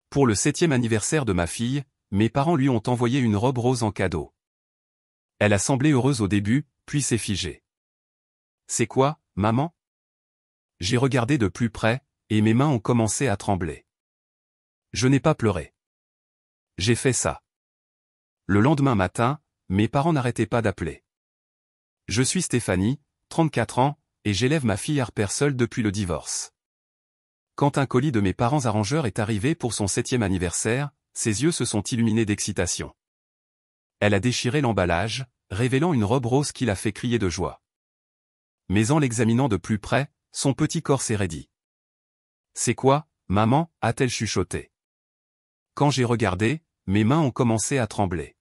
Pour le 7e anniversaire de ma fille, mes parents lui ont envoyé une robe rose en cadeau. Elle a semblé heureuse au début, puis s'est figée. C'est quoi, maman? J'ai regardé de plus près, et mes mains ont commencé à trembler. Je n'ai pas pleuré. J'ai fait ça. Le lendemain matin, mes parents n'arrêtaient pas d'appeler. Je suis Stéphanie, 34 ans, et j'élève ma fille Harper seule depuis le divorce. Quand un colis de mes parents arrangeurs est arrivé pour son 7e anniversaire, ses yeux se sont illuminés d'excitation. Elle a déchiré l'emballage, révélant une robe rose qui l'a fait crier de joie. Mais en l'examinant de plus près, son petit corps s'est raidi. « C'est quoi, maman » a-t-elle chuchoté. Quand j'ai regardé, mes mains ont commencé à trembler.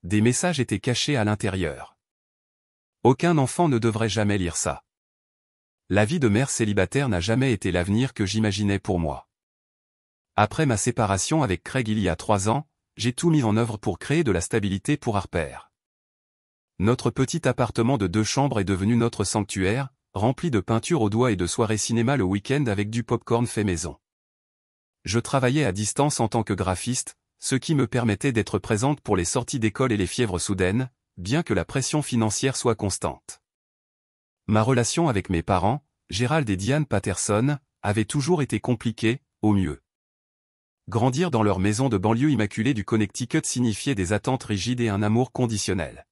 Des messages étaient cachés à l'intérieur. Aucun enfant ne devrait jamais lire ça. La vie de mère célibataire n'a jamais été l'avenir que j'imaginais pour moi. Après ma séparation avec Craig il y a 3 ans, j'ai tout mis en œuvre pour créer de la stabilité pour Harper. Notre petit appartement de 2 chambres est devenu notre sanctuaire, rempli de peintures au doigt et de soirées cinéma le week-end avec du popcorn fait maison. Je travaillais à distance en tant que graphiste, ce qui me permettait d'être présente pour les sorties d'école et les fièvres soudaines, bien que la pression financière soit constante. Ma relation avec mes parents, Gérald et Diane Patterson, avait toujours été compliquée, au mieux. Grandir dans leur maison de banlieue immaculée du Connecticut signifiait des attentes rigides et un amour conditionnel.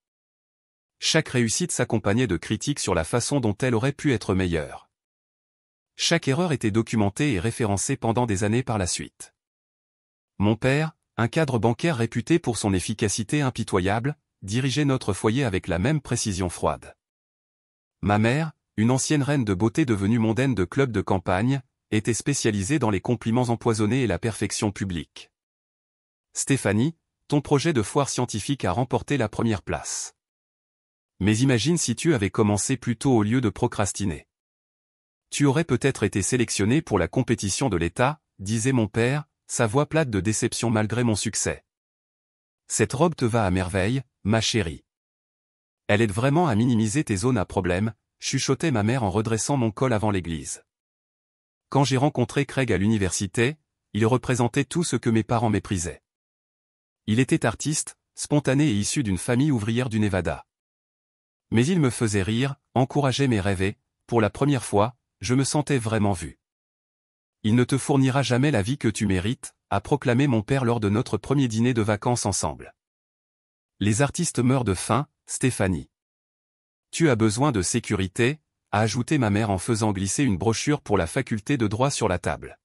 Chaque réussite s'accompagnait de critiques sur la façon dont elle aurait pu être meilleure. Chaque erreur était documentée et référencée pendant des années par la suite. Mon père, un cadre bancaire réputé pour son efficacité impitoyable, dirigeait notre foyer avec la même précision froide. Ma mère, une ancienne reine de beauté devenue mondaine de club de campagne, était spécialisée dans les compliments empoisonnés et la perfection publique. Stéphanie, ton projet de foire scientifique a remporté la première place. Mais imagine si tu avais commencé plus tôt au lieu de procrastiner. Tu aurais peut-être été sélectionné pour la compétition de l'État, disait mon père, sa voix plate de déception malgré mon succès. Cette robe te va à merveille, ma chérie. Elle aide vraiment à minimiser tes zones à problème, chuchotait ma mère en redressant mon col avant l'église. Quand j'ai rencontré Craig à l'université, il représentait tout ce que mes parents méprisaient. Il était artiste, spontané et issu d'une famille ouvrière du Nevada. Mais il me faisait rire, encourageait mes rêves, pour la première fois, je me sentais vraiment vu. Il ne te fournira jamais la vie que tu mérites, a proclamé mon père lors de notre premier dîner de vacances ensemble. Les artistes meurent de faim, Stéphanie. Tu as besoin de sécurité, a ajouté ma mère en faisant glisser une brochure pour la faculté de droit sur la table.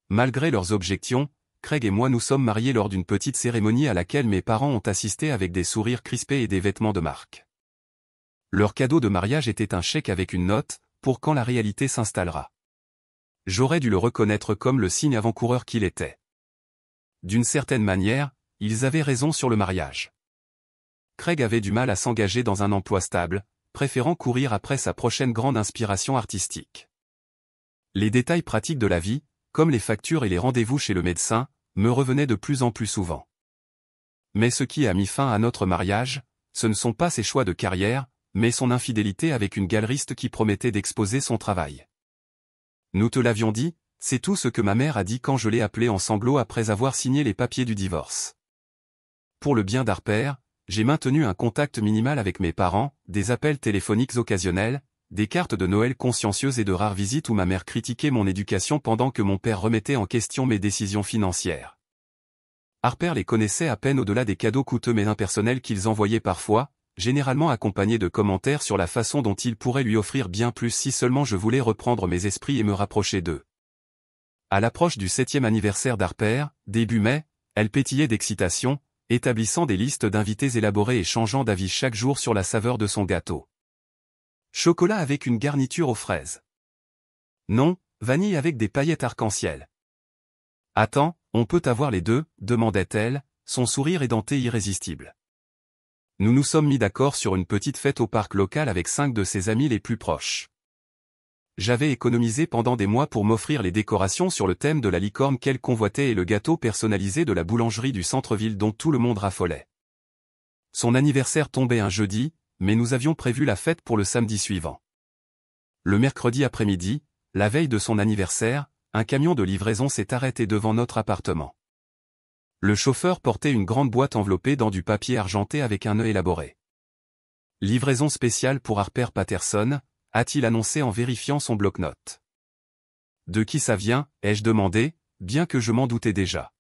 Malgré leurs objections, Craig et moi nous sommes mariés lors d'une petite cérémonie à laquelle mes parents ont assisté avec des sourires crispés et des vêtements de marque. Leur cadeau de mariage était un chèque avec une note, pour quand la réalité s'installera. J'aurais dû le reconnaître comme le signe avant-coureur qu'il était. D'une certaine manière, ils avaient raison sur le mariage. Craig avait du mal à s'engager dans un emploi stable, préférant courir après sa prochaine grande inspiration artistique. Les détails pratiques de la vie, comme les factures et les rendez-vous chez le médecin, me revenaient de plus en plus souvent. Mais ce qui a mis fin à notre mariage, ce ne sont pas ses choix de carrière, mais son infidélité avec une galeriste qui promettait d'exposer son travail. Nous te l'avions dit, c'est tout ce que ma mère a dit quand je l'ai appelée en sanglots après avoir signé les papiers du divorce. Pour le bien d'Harper, j'ai maintenu un contact minimal avec mes parents, des appels téléphoniques occasionnels, des cartes de Noël consciencieuses et de rares visites où ma mère critiquait mon éducation pendant que mon père remettait en question mes décisions financières. Harper les connaissait à peine au-delà des cadeaux coûteux mais impersonnels qu'ils envoyaient parfois, généralement accompagnés de commentaires sur la façon dont ils pourraient lui offrir bien plus si seulement je voulais reprendre mes esprits et me rapprocher d'eux. À l'approche du 7e anniversaire d'Harper, début mai, elle pétillait d'excitation, établissant des listes d'invités élaborées et changeant d'avis chaque jour sur la saveur de son gâteau. Chocolat avec une garniture aux fraises. Non, vanille avec des paillettes arc-en-ciel. Attends, on peut avoir les deux, demandait-elle, son sourire édenté irrésistible. Nous nous sommes mis d'accord sur une petite fête au parc local avec 5 de ses amis les plus proches. J'avais économisé pendant des mois pour m'offrir les décorations sur le thème de la licorne qu'elle convoitait et le gâteau personnalisé de la boulangerie du centre-ville dont tout le monde raffolait. Son anniversaire tombait un jeudi, mais nous avions prévu la fête pour le samedi suivant. Le mercredi après-midi, la veille de son anniversaire, un camion de livraison s'est arrêté devant notre appartement. Le chauffeur portait une grande boîte enveloppée dans du papier argenté avec un nœud élaboré. « Livraison spéciale pour Harper Patterson », a-t-il annoncé en vérifiant son bloc-notes. « De qui ça vient ?» ai-je demandé, bien que je m'en doutais déjà.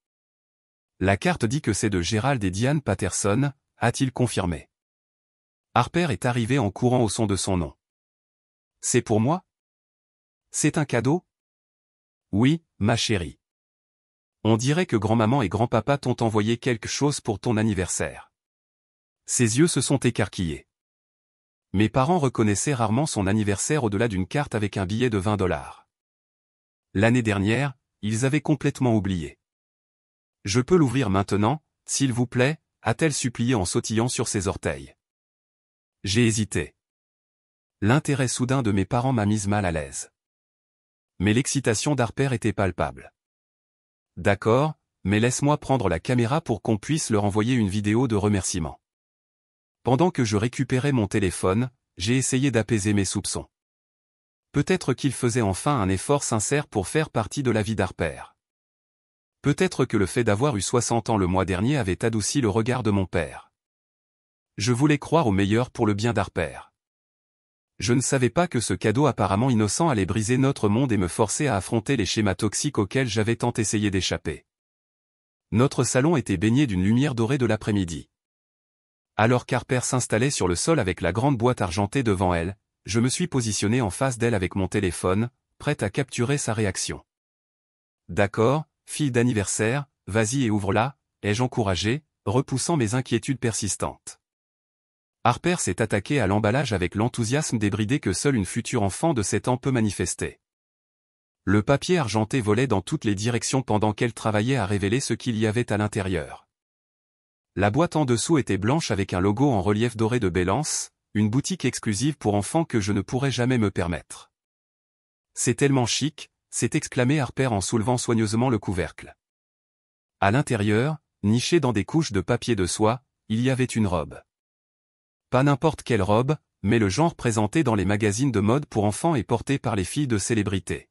« La carte dit que c'est de Gerald et Diane Patterson », a-t-il confirmé. Harper est arrivé en courant au son de son nom. « C'est pour moi ? C'est un cadeau ? » « Oui, ma chérie. On dirait que grand-maman et grand-papa t'ont envoyé quelque chose pour ton anniversaire. » Ses yeux se sont écarquillés. Mes parents reconnaissaient rarement son anniversaire au-delà d'une carte avec un billet de 20 $. L'année dernière, ils avaient complètement oublié. « Je peux l'ouvrir maintenant, s'il vous plaît ?» a-t-elle supplié en sautillant sur ses orteils. J'ai hésité. L'intérêt soudain de mes parents m'a mise mal à l'aise. Mais l'excitation d'Harper était palpable. « D'accord, mais laisse-moi prendre la caméra pour qu'on puisse leur envoyer une vidéo de remerciement. » Pendant que je récupérais mon téléphone, j'ai essayé d'apaiser mes soupçons. Peut-être qu'il faisait enfin un effort sincère pour faire partie de la vie d'Harper. Peut-être que le fait d'avoir eu 60 ans le mois dernier avait adouci le regard de mon père. Je voulais croire au meilleur pour le bien d'Harper. Je ne savais pas que ce cadeau apparemment innocent allait briser notre monde et me forcer à affronter les schémas toxiques auxquels j'avais tant essayé d'échapper. Notre salon était baigné d'une lumière dorée de l'après-midi. Alors qu'Harper s'installait sur le sol avec la grande boîte argentée devant elle, je me suis positionné en face d'elle avec mon téléphone, prête à capturer sa réaction. « D'accord, fille d'anniversaire, vas-y et ouvre-la », ai-je encouragé, repoussant mes inquiétudes persistantes. Harper s'est attaqué à l'emballage avec l'enthousiasme débridé que seul une future enfant de 7 ans peut manifester. Le papier argenté volait dans toutes les directions pendant qu'elle travaillait à révéler ce qu'il y avait à l'intérieur. La boîte en dessous était blanche avec un logo en relief doré de Bélance, une boutique exclusive pour enfants que je ne pourrais jamais me permettre. « C'est tellement chic », s'est exclamé Harper en soulevant soigneusement le couvercle. À l'intérieur, nichée dans des couches de papier de soie, il y avait une robe. Pas n'importe quelle robe, mais le genre présenté dans les magazines de mode pour enfants et porté par les filles de célébrités.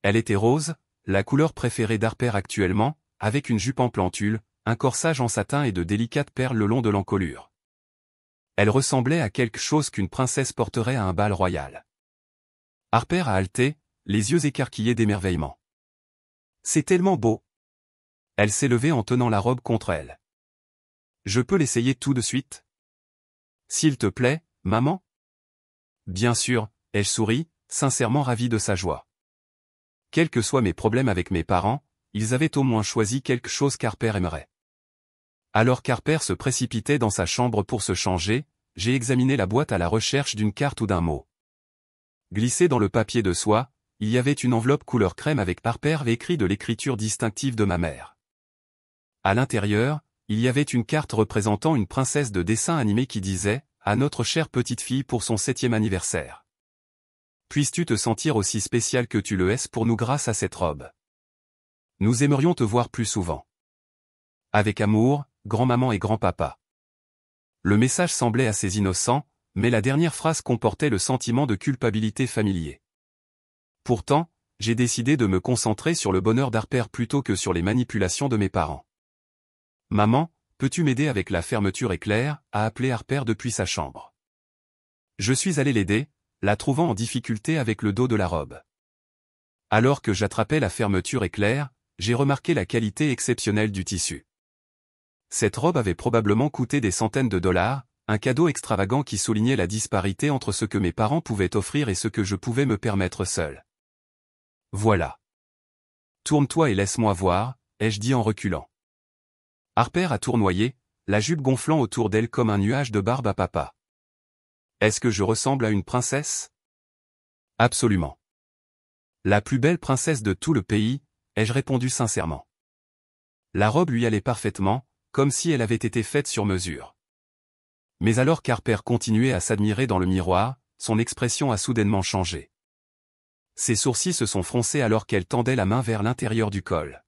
Elle était rose, la couleur préférée d'Harper actuellement, avec une jupe en plantule, un corsage en satin et de délicates perles le long de l'encolure. Elle ressemblait à quelque chose qu'une princesse porterait à un bal royal. Harper a halté, les yeux écarquillés d'émerveillement. « C'est tellement beau !» Elle s'est levée en tenant la robe contre elle. « Je peux l'essayer tout de suite ? » « S'il te plaît, maman ?» « Bien sûr », ai-je souri, sincèrement ravi de sa joie. Quels que soient mes problèmes avec mes parents, ils avaient au moins choisi quelque chose qu'Harper aimerait. Alors qu'Harper se précipitait dans sa chambre pour se changer, j'ai examiné la boîte à la recherche d'une carte ou d'un mot. Glissée dans le papier de soie, il y avait une enveloppe couleur crème avec Harper écrit de l'écriture distinctive de ma mère. À l'intérieur, il y avait une carte représentant une princesse de dessin animé qui disait « À notre chère petite fille pour son 7e anniversaire. Puisses-tu te sentir aussi spécial que tu le es pour nous grâce à cette robe. Nous aimerions te voir plus souvent. Avec amour, grand-maman et grand-papa. » Le message semblait assez innocent, mais la dernière phrase comportait le sentiment de culpabilité familier. Pourtant, j'ai décidé de me concentrer sur le bonheur d'Harper plutôt que sur les manipulations de mes parents. « Maman, peux-tu m'aider avec la fermeture éclair ?» a appelé Harper depuis sa chambre. Je suis allé l'aider, la trouvant en difficulté avec le dos de la robe. Alors que j'attrapais la fermeture éclair, j'ai remarqué la qualité exceptionnelle du tissu. Cette robe avait probablement coûté des centaines de $, un cadeau extravagant qui soulignait la disparité entre ce que mes parents pouvaient offrir et ce que je pouvais me permettre seul. Voilà. Tourne-toi et laisse-moi voir, ai-je dit en reculant. Harper a tournoyé, la jupe gonflant autour d'elle comme un nuage de barbe à papa. Est-ce que je ressemble à une princesse? Absolument. La plus belle princesse de tout le pays, ai-je répondu sincèrement. La robe lui allait parfaitement, comme si elle avait été faite sur mesure. Mais alors qu'Harper continuait à s'admirer dans le miroir, son expression a soudainement changé. Ses sourcils se sont froncés alors qu'elle tendait la main vers l'intérieur du col.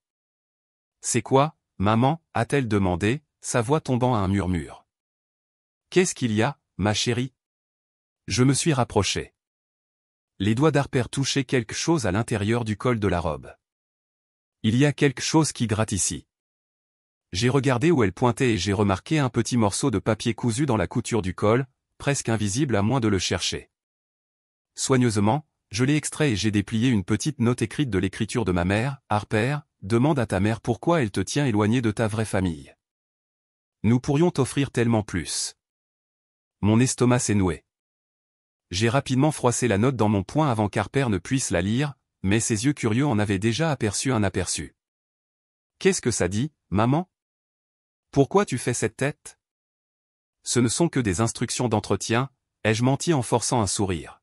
« C'est quoi, maman ?» a-t-elle demandé, sa voix tombant à un murmure. « Qu'est-ce qu'il y a, ma chérie ?» Je me suis rapproché. Les doigts d'Harper touchaient quelque chose à l'intérieur du col de la robe. Il y a quelque chose qui gratte ici. J'ai regardé où elle pointait et j'ai remarqué un petit morceau de papier cousu dans la couture du col, presque invisible à moins de le chercher. Soigneusement, je l'ai extrait et j'ai déplié une petite note écrite de l'écriture de ma mère. Harper, demande à ta mère pourquoi elle te tient éloigné de ta vraie famille. Nous pourrions t'offrir tellement plus. Mon estomac s'est noué. J'ai rapidement froissé la note dans mon poing avant qu'Harper ne puisse la lire, mais ses yeux curieux en avaient déjà aperçu un aperçu. Qu'est-ce que ça dit, maman? Pourquoi tu fais cette tête? Ce ne sont que des instructions d'entretien, ai-je menti en forçant un sourire.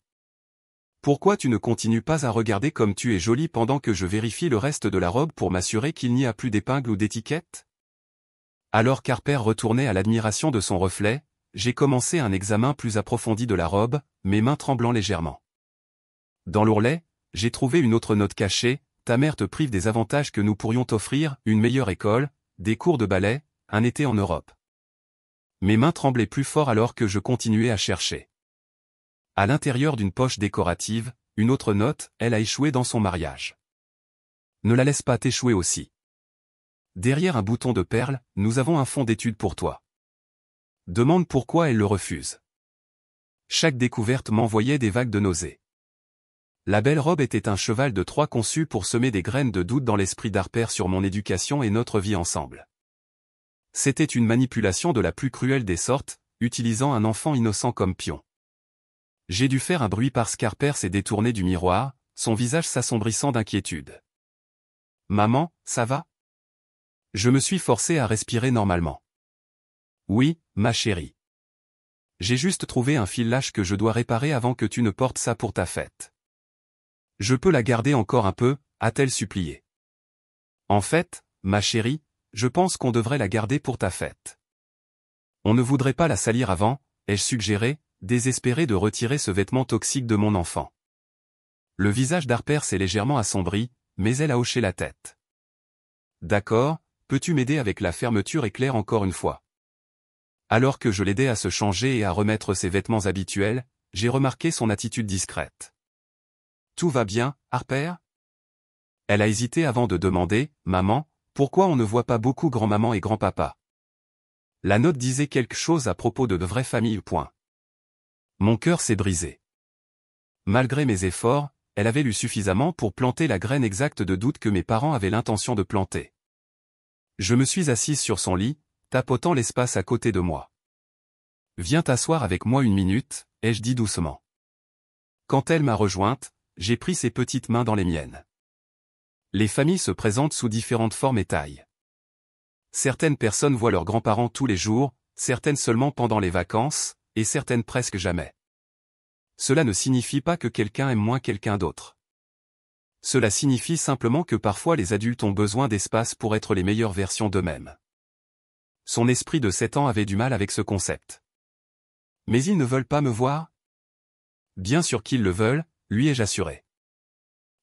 Pourquoi tu ne continues pas à regarder comme tu es jolie pendant que je vérifie le reste de la robe pour m'assurer qu'il n'y a plus d'épingles ou d'étiquettes? Alors qu'Harper retournait à l'admiration de son reflet, j'ai commencé un examen plus approfondi de la robe, mes mains tremblant légèrement. Dans l'ourlet, j'ai trouvé une autre note cachée. Ta mère te prive des avantages que nous pourrions t'offrir, une meilleure école, des cours de ballet, un été en Europe. Mes mains tremblaient plus fort alors que je continuais à chercher. À l'intérieur d'une poche décorative, une autre note, elle a échoué dans son mariage. Ne la laisse pas t'échouer aussi. Derrière un bouton de perles, nous avons un fonds d'études pour toi. Demande pourquoi elle le refuse. Chaque découverte m'envoyait des vagues de nausées. La belle robe était un cheval de Troie conçu pour semer des graines de doute dans l'esprit d'Harper sur mon éducation et notre vie ensemble. C'était une manipulation de la plus cruelle des sortes, utilisant un enfant innocent comme pion. J'ai dû faire un bruit parce qu'Harper s'est détourné du miroir, son visage s'assombrissant d'inquiétude. Maman, ça va? Je me suis forcé à respirer normalement. Oui, ma chérie. J'ai juste trouvé un fil lâche que je dois réparer avant que tu ne portes ça pour ta fête. Je peux la garder encore un peu, a-t-elle supplié. En fait, ma chérie, je pense qu'on devrait la garder pour ta fête. On ne voudrait pas la salir avant, ai-je suggéré, désespéré de retirer ce vêtement toxique de mon enfant. Le visage d'Harper s'est légèrement assombri, mais elle a hoché la tête. D'accord, peux-tu m'aider avec la fermeture éclair encore une fois? Alors que je l'aidais à se changer et à remettre ses vêtements habituels, j'ai remarqué son attitude discrète. Tout va bien, Harper? Elle a hésité avant de demander, maman, pourquoi on ne voit pas beaucoup grand-maman et grand-papa? La note disait quelque chose à propos de vraies familles. Mon cœur s'est brisé. Malgré mes efforts, elle avait lu suffisamment pour planter la graine exacte de doute que mes parents avaient l'intention de planter. Je me suis assise sur son lit, tapotant l'espace à côté de moi. Viens t'asseoir avec moi une minute, ai-je dit doucement. Quand elle m'a rejointe, j'ai pris ses petites mains dans les miennes. Les familles se présentent sous différentes formes et tailles. Certaines personnes voient leurs grands-parents tous les jours, certaines seulement pendant les vacances, et certaines presque jamais. Cela ne signifie pas que quelqu'un aime moins quelqu'un d'autre. Cela signifie simplement que parfois les adultes ont besoin d'espace pour être les meilleures versions d'eux-mêmes. Son esprit de 7 ans avait du mal avec ce concept. Mais ils ne veulent pas me voir? Bien sûr qu'ils le veulent, lui ai-je assuré.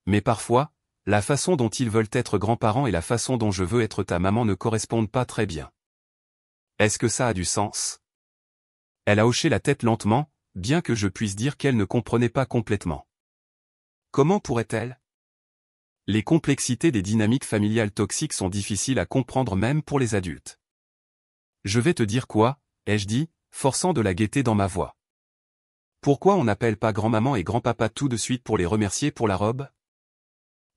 Mais parfois, la façon dont ils veulent être grands-parents et la façon dont je veux être ta maman ne correspondent pas très bien. Est-ce que ça a du sens? Elle a hoché la tête lentement, bien que je puisse dire qu'elle ne comprenait pas complètement. Comment pourrait-elle? Les complexités des dynamiques familiales toxiques sont difficiles à comprendre même pour les adultes. Je vais te dire quoi, ai-je dit, forçant de la gaieté dans ma voix. Pourquoi on n'appelle pas grand-maman et grand-papa tout de suite pour les remercier pour la robe?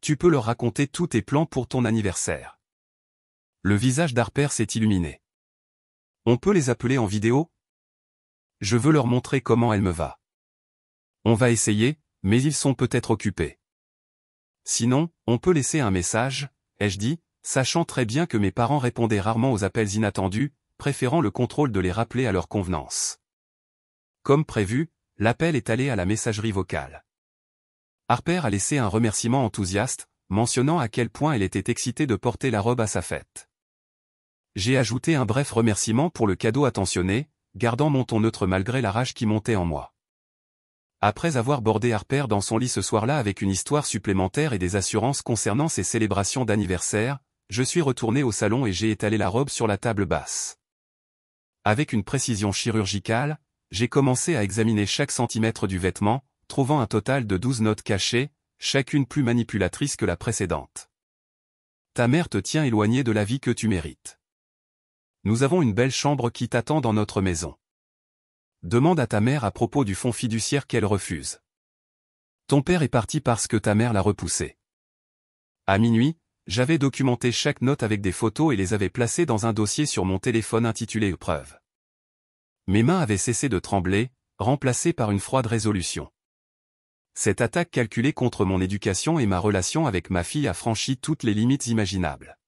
Tu peux leur raconter tous tes plans pour ton anniversaire. Le visage d'Harper s'est illuminé. On peut les appeler en vidéo? Je veux leur montrer comment elle me va. On va essayer, mais ils sont peut-être occupés. Sinon, on peut laisser un message, ai-je dit, sachant très bien que mes parents répondaient rarement aux appels inattendus, préférant le contrôle de les rappeler à leur convenance. Comme prévu, l'appel est allé à la messagerie vocale. Harper a laissé un remerciement enthousiaste, mentionnant à quel point elle était excitée de porter la robe à sa fête. J'ai ajouté un bref remerciement pour le cadeau attentionné, gardant mon ton neutre malgré la rage qui montait en moi. Après avoir bordé Harper dans son lit ce soir-là avec une histoire supplémentaire et des assurances concernant ses célébrations d'anniversaire, je suis retourné au salon et j'ai étalé la robe sur la table basse. Avec une précision chirurgicale, j'ai commencé à examiner chaque centimètre du vêtement, trouvant un total de 12 notes cachées, chacune plus manipulatrice que la précédente. Ta mère te tient éloigné de la vie que tu mérites. Nous avons une belle chambre qui t'attend dans notre maison. Demande à ta mère à propos du fonds fiduciaire qu'elle refuse. Ton père est parti parce que ta mère l'a repoussé. À minuit, j'avais documenté chaque note avec des photos et les avais placées dans un dossier sur mon téléphone intitulé « Épreuve ». Mes mains avaient cessé de trembler, remplacées par une froide résolution. Cette attaque calculée contre mon éducation et ma relation avec ma fille a franchi toutes les limites imaginables.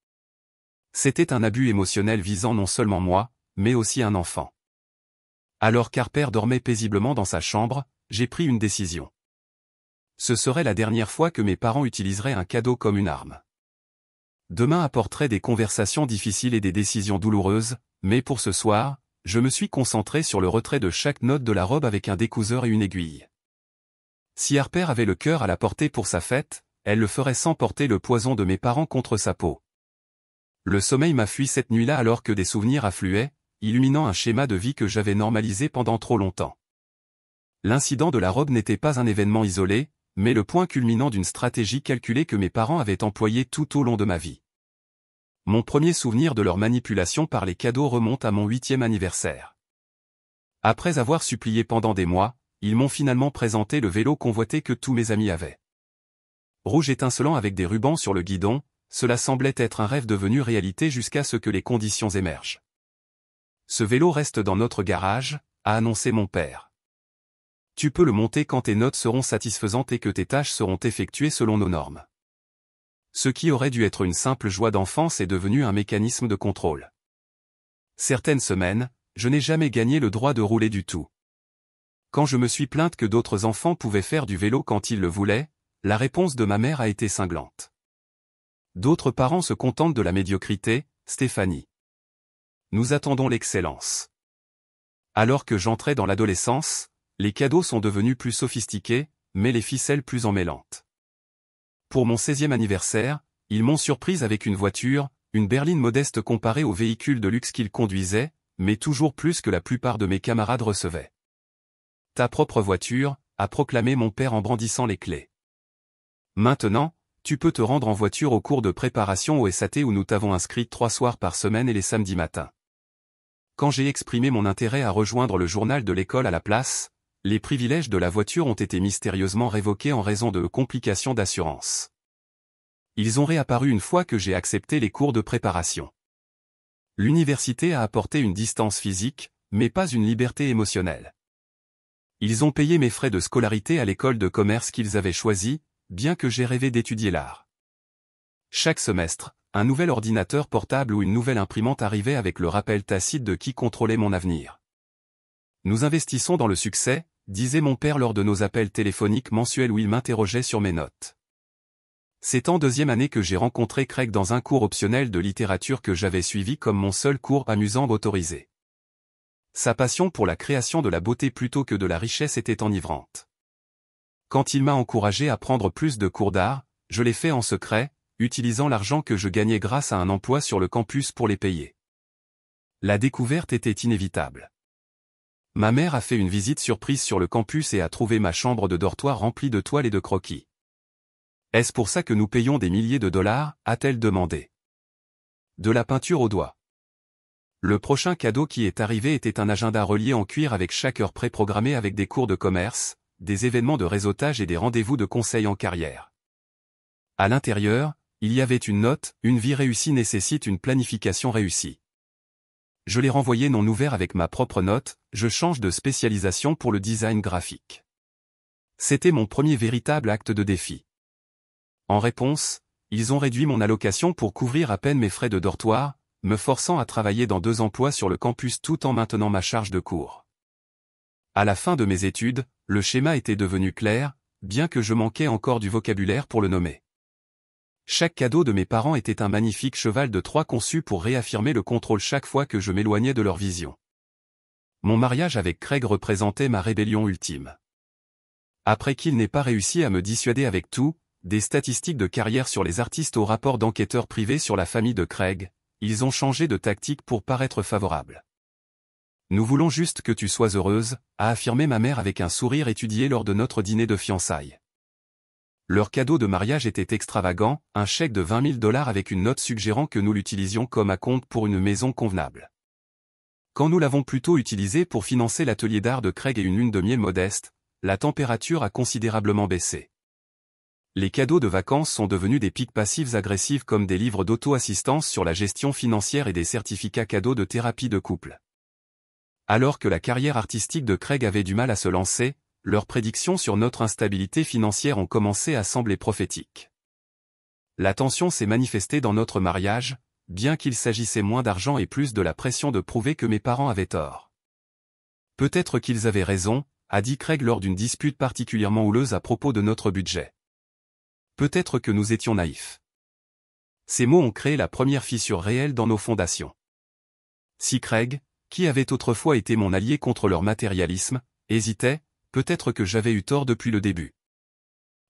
C'était un abus émotionnel visant non seulement moi, mais aussi un enfant. Alors qu'Harper dormait paisiblement dans sa chambre, j'ai pris une décision. Ce serait la dernière fois que mes parents utiliseraient un cadeau comme une arme. Demain apporterait des conversations difficiles et des décisions douloureuses, mais pour ce soir, je me suis concentré sur le retrait de chaque note de la robe avec un découseur et une aiguille. Si Harper avait le cœur à la porter pour sa fête, elle le ferait sans porter le poison de mes parents contre sa peau. Le sommeil m'a fui cette nuit-là alors que des souvenirs affluaient, illuminant un schéma de vie que j'avais normalisé pendant trop longtemps. L'incident de la robe n'était pas un événement isolé, mais le point culminant d'une stratégie calculée que mes parents avaient employée tout au long de ma vie. Mon premier souvenir de leur manipulation par les cadeaux remonte à mon 8e anniversaire. Après avoir supplié pendant des mois, ils m'ont finalement présenté le vélo convoité que tous mes amis avaient. Rouge étincelant avec des rubans sur le guidon, cela semblait être un rêve devenu réalité jusqu'à ce que les conditions émergent. Ce vélo reste dans notre garage, a annoncé mon père. Tu peux le monter quand tes notes seront satisfaisantes et que tes tâches seront effectuées selon nos normes. Ce qui aurait dû être une simple joie d'enfance est devenu un mécanisme de contrôle. Certaines semaines, je n'ai jamais gagné le droit de rouler du tout. Quand je me suis plainte que d'autres enfants pouvaient faire du vélo quand ils le voulaient, la réponse de ma mère a été cinglante. D'autres parents se contentent de la médiocrité, Stéphanie. Nous attendons l'excellence. Alors que j'entrais dans l'adolescence, les cadeaux sont devenus plus sophistiqués, mais les ficelles plus emmêlantes. Pour mon 16e anniversaire, ils m'ont surprise avec une voiture, une berline modeste comparée aux véhicules de luxe qu'ils conduisaient, mais toujours plus que la plupart de mes camarades recevaient. Ta propre voiture, a proclamé mon père en brandissant les clés. Maintenant, tu peux te rendre en voiture au cours de préparation au SAT où nous t'avons inscrit 3 soirs par semaine et les samedis matins. Quand j'ai exprimé mon intérêt à rejoindre le journal de l'école à la place, les privilèges de la voiture ont été mystérieusement révoqués en raison de complications d'assurance. Ils ont réapparu une fois que j'ai accepté les cours de préparation. L'université a apporté une distance physique, mais pas une liberté émotionnelle. Ils ont payé mes frais de scolarité à l'école de commerce qu'ils avaient choisie, bien que j'ai rêvé d'étudier l'art. Chaque semestre, un nouvel ordinateur portable ou une nouvelle imprimante arrivait avec le rappel tacite de qui contrôlait mon avenir. Nous investissons dans le succès, disait mon père lors de nos appels téléphoniques mensuels où il m'interrogeait sur mes notes. C'est en 2e année que j'ai rencontré Craig dans un cours optionnel de littérature que j'avais suivi comme mon seul cours amusant autorisé. Sa passion pour la création de la beauté plutôt que de la richesse était enivrante. Quand il m'a encouragé à prendre plus de cours d'art, je l'ai fait en secret, utilisant l'argent que je gagnais grâce à un emploi sur le campus pour les payer. La découverte était inévitable. Ma mère a fait une visite surprise sur le campus et a trouvé ma chambre de dortoir remplie de toiles et de croquis. « Est-ce pour ça que nous payons des milliers de dollars ?» a-t-elle demandé. De la peinture au doigt. Le prochain cadeau qui est arrivé était un agenda relié en cuir avec chaque heure préprogrammée avec des cours de commerce, des événements de réseautage et des rendez-vous de conseil en carrière. À l'intérieur, il y avait une note, une vie réussie nécessite une planification réussie. Je l'ai renvoyé non ouvert avec ma propre note, je change de spécialisation pour le design graphique. C'était mon premier véritable acte de défi. En réponse, ils ont réduit mon allocation pour couvrir à peine mes frais de dortoir, me forçant à travailler dans 2 emplois sur le campus tout en maintenant ma charge de cours. À la fin de mes études, le schéma était devenu clair, bien que je manquais encore du vocabulaire pour le nommer. Chaque cadeau de mes parents était un magnifique cheval de Troie conçu pour réaffirmer le contrôle chaque fois que je m'éloignais de leur vision. Mon mariage avec Craig représentait ma rébellion ultime. Après qu'il n'ait pas réussi à me dissuader avec tout, des statistiques de carrière sur les artistes au rapport d'enquêteurs privés sur la famille de Craig, ils ont changé de tactique pour paraître favorables. Nous voulons juste que tu sois heureuse, a affirmé ma mère avec un sourire étudié lors de notre dîner de fiançailles. Leur cadeau de mariage était extravagant, un chèque de 20 000 $ avec une note suggérant que nous l'utilisions comme acompte pour une maison convenable. Quand nous l'avons plutôt utilisé pour financer l'atelier d'art de Craig et une lune de miel modeste, la température a considérablement baissé. Les cadeaux de vacances sont devenus des piques passives agressives comme des livres d'auto-assistance sur la gestion financière et des certificats cadeaux de thérapie de couple. Alors que la carrière artistique de Craig avait du mal à se lancer, leurs prédictions sur notre instabilité financière ont commencé à sembler prophétiques. La tension s'est manifestée dans notre mariage, bien qu'il s'agissait moins d'argent et plus de la pression de prouver que mes parents avaient tort. Peut-être qu'ils avaient raison, a dit Craig lors d'une dispute particulièrement houleuse à propos de notre budget. Peut-être que nous étions naïfs. Ces mots ont créé la première fissure réelle dans nos fondations. Si Craig, qui avait autrefois été mon allié contre leur matérialisme, hésitait, peut-être que j'avais eu tort depuis le début.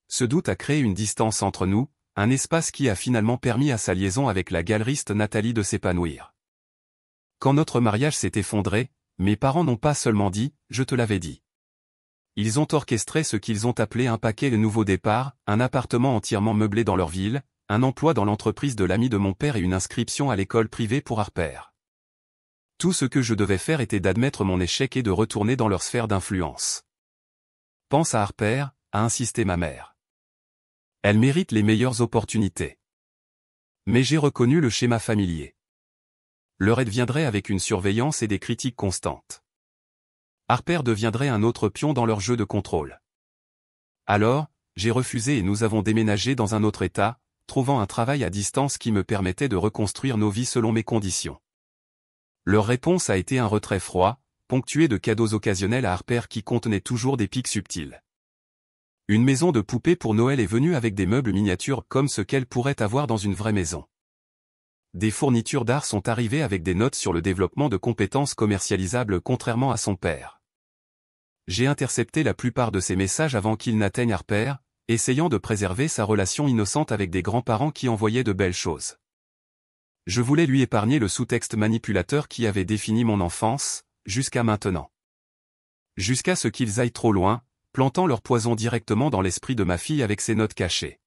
Ce doute a créé une distance entre nous, un espace qui a finalement permis à sa liaison avec la galeriste Nathalie de s'épanouir. Quand notre mariage s'est effondré, mes parents n'ont pas seulement dit « je te l'avais dit ». Ils ont orchestré ce qu'ils ont appelé un paquet de nouveaux départs, un appartement entièrement meublé dans leur ville, un emploi dans l'entreprise de l'ami de mon père et une inscription à l'école privée pour Harper. Tout ce que je devais faire était d'admettre mon échec et de retourner dans leur sphère d'influence. Pense à Harper, a insisté ma mère. Elle mérite les meilleures opportunités. Mais j'ai reconnu le schéma familier. Leur aide viendrait avec une surveillance et des critiques constantes. Harper deviendrait un autre pion dans leur jeu de contrôle. Alors, j'ai refusé et nous avons déménagé dans un autre état, trouvant un travail à distance qui me permettait de reconstruire nos vies selon mes conditions. Leur réponse a été un retrait froid, ponctué de cadeaux occasionnels à Harper qui contenaient toujours des piques subtiles. Une maison de poupée pour Noël est venue avec des meubles miniatures comme ce qu'elle pourrait avoir dans une vraie maison. Des fournitures d'art sont arrivées avec des notes sur le développement de compétences commercialisables contrairement à son père. J'ai intercepté la plupart de ces messages avant qu'ils n'atteignent Harper, essayant de préserver sa relation innocente avec des grands-parents qui envoyaient de belles choses. Je voulais lui épargner le sous-texte manipulateur qui avait défini mon enfance, jusqu'à maintenant. Jusqu'à ce qu'ils aillent trop loin, plantant leur poison directement dans l'esprit de ma fille avec ses notes cachées.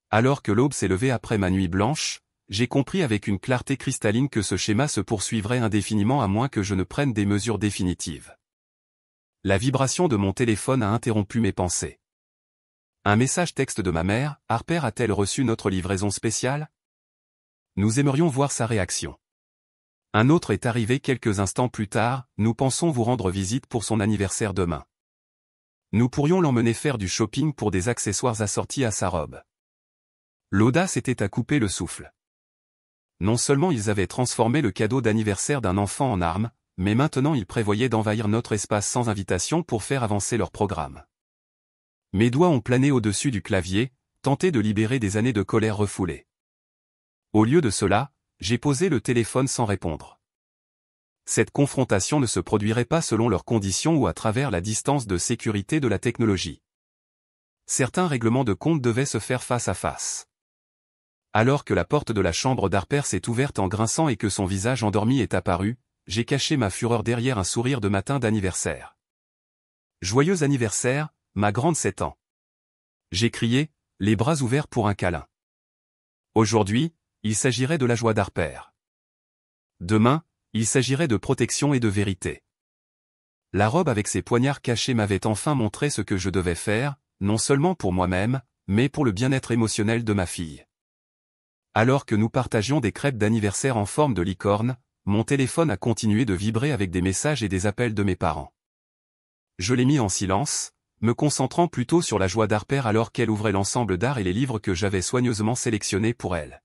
Alors que l'aube s'est levée après ma nuit blanche, j'ai compris avec une clarté cristalline que ce schéma se poursuivrait indéfiniment à moins que je ne prenne des mesures définitives. La vibration de mon téléphone a interrompu mes pensées. Un message texte de ma mère, Harper a-t-elle reçu notre livraison spéciale ? Nous aimerions voir sa réaction. Un autre est arrivé quelques instants plus tard, nous pensons vous rendre visite pour son anniversaire demain. Nous pourrions l'emmener faire du shopping pour des accessoires assortis à sa robe. L'audace était à couper le souffle. Non seulement ils avaient transformé le cadeau d'anniversaire d'un enfant en arme, mais maintenant ils prévoyaient d'envahir notre espace sans invitation pour faire avancer leur programme. Mes doigts ont plané au-dessus du clavier, tenté de libérer des années de colère refoulées. Au lieu de cela, j'ai posé le téléphone sans répondre. Cette confrontation ne se produirait pas selon leurs conditions ou à travers la distance de sécurité de la technologie. Certains règlements de compte devaient se faire face à face. Alors que la porte de la chambre d'Harper s'est ouverte en grinçant et que son visage endormi est apparu, j'ai caché ma fureur derrière un sourire de matin d'anniversaire. Joyeux anniversaire, ma grande 7 ans. J'ai crié, les bras ouverts pour un câlin. Aujourd'hui, il s'agirait de la joie d'Harper. Demain, il s'agirait de protection et de vérité. La robe avec ses poignards cachés m'avait enfin montré ce que je devais faire, non seulement pour moi-même, mais pour le bien-être émotionnel de ma fille. Alors que nous partagions des crêpes d'anniversaire en forme de licorne, mon téléphone a continué de vibrer avec des messages et des appels de mes parents. Je l'ai mis en silence, me concentrant plutôt sur la joie d'Harper alors qu'elle ouvrait l'ensemble d'art et les livres que j'avais soigneusement sélectionnés pour elle.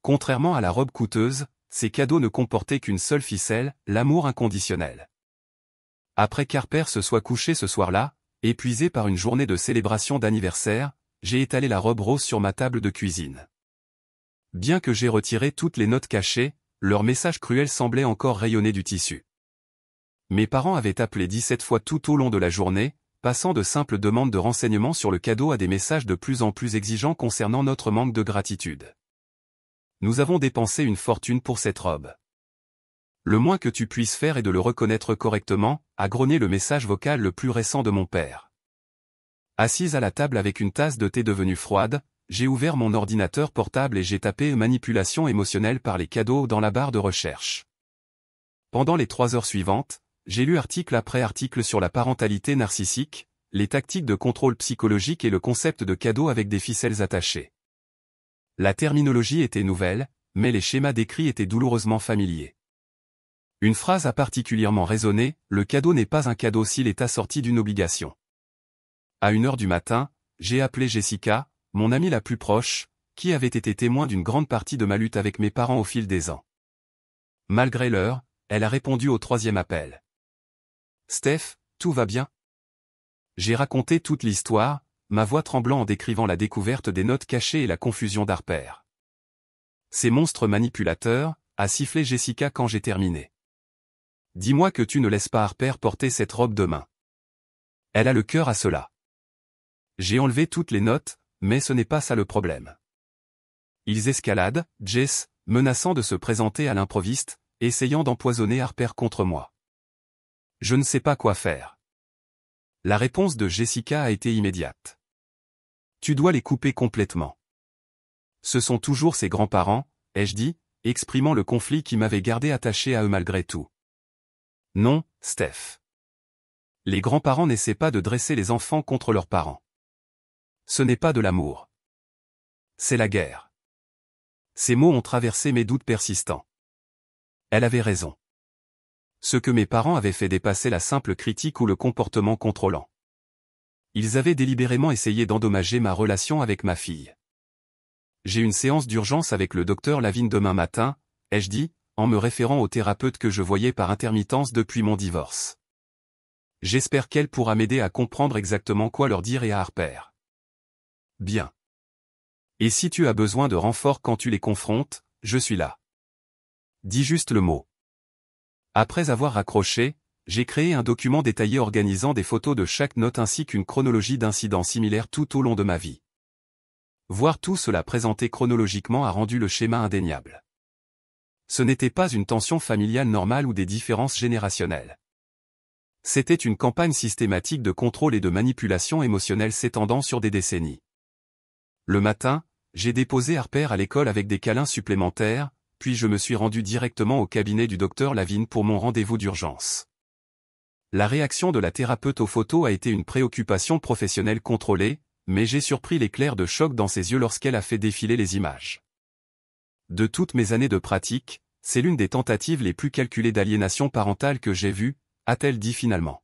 Contrairement à la robe coûteuse, ces cadeaux ne comportaient qu'une seule ficelle, l'amour inconditionnel. Après qu'Harper se soit couché ce soir-là, épuisé par une journée de célébration d'anniversaire, j'ai étalé la robe rose sur ma table de cuisine. Bien que j'ai retiré toutes les notes cachées, leur message cruel semblait encore rayonner du tissu. Mes parents avaient appelé 17 fois tout au long de la journée, passant de simples demandes de renseignements sur le cadeau à des messages de plus en plus exigeants concernant notre manque de gratitude. Nous avons dépensé une fortune pour cette robe. Le moins que tu puisses faire est de le reconnaître correctement, a grogné le message vocal le plus récent de mon père. Assise à la table avec une tasse de thé devenue froide, j'ai ouvert mon ordinateur portable et j'ai tapé manipulation émotionnelle par les cadeaux dans la barre de recherche. Pendant les 3 heures suivantes, j'ai lu article après article sur la parentalité narcissique, les tactiques de contrôle psychologique et le concept de cadeau avec des ficelles attachées. La terminologie était nouvelle, mais les schémas décrits étaient douloureusement familiers. Une phrase a particulièrement résonné, le cadeau n'est pas un cadeau s'il est assorti d'une obligation. À 1h du matin, j'ai appelé Jessica, mon amie la plus proche, qui avait été témoin d'une grande partie de ma lutte avec mes parents au fil des ans. Malgré l'heure, elle a répondu au 3e appel. Steph, tout va bien? J'ai raconté toute l'histoire, ma voix tremblant en décrivant la découverte des notes cachées et la confusion d'Harper. Ces monstres manipulateurs, a sifflé Jessica quand j'ai terminé. Dis-moi que tu ne laisses pas Harper porter cette robe demain. Elle a le cœur à cela. J'ai enlevé toutes les notes, mais ce n'est pas ça le problème. Ils escaladent, Jess, menaçant de se présenter à l'improviste, essayant d'empoisonner Harper contre moi. Je ne sais pas quoi faire. La réponse de Jessica a été immédiate. Tu dois les couper complètement. Ce sont toujours ses grands-parents, ai-je dit, exprimant le conflit qui m'avait gardé attaché à eux malgré tout. Non, Steph. Les grands-parents n'essaient pas de dresser les enfants contre leurs parents. Ce n'est pas de l'amour. C'est la guerre. Ces mots ont traversé mes doutes persistants. Elle avait raison. Ce que mes parents avaient fait dépasser la simple critique ou le comportement contrôlant. Ils avaient délibérément essayé d'endommager ma relation avec ma fille. J'ai une séance d'urgence avec le docteur Lavigne demain matin, ai-je dit, en me référant au thérapeute que je voyais par intermittence depuis mon divorce. J'espère qu'elle pourra m'aider à comprendre exactement quoi leur dire et à Harper. Bien. Et si tu as besoin de renfort quand tu les confrontes, je suis là. Dis juste le mot. Après avoir raccroché, j'ai créé un document détaillé organisant des photos de chaque note ainsi qu'une chronologie d'incidents similaires tout au long de ma vie. Voir tout cela présenté chronologiquement a rendu le schéma indéniable. Ce n'était pas une tension familiale normale ou des différences générationnelles. C'était une campagne systématique de contrôle et de manipulation émotionnelle s'étendant sur des décennies. Le matin, j'ai déposé Harper à l'école avec des câlins supplémentaires, puis je me suis rendu directement au cabinet du docteur Lavigne pour mon rendez-vous d'urgence. La réaction de la thérapeute aux photos a été une préoccupation professionnelle contrôlée, mais j'ai surpris l'éclair de choc dans ses yeux lorsqu'elle a fait défiler les images. De toutes mes années de pratique, c'est l'une des tentatives les plus calculées d'aliénation parentale que j'ai vues, a-t-elle dit finalement.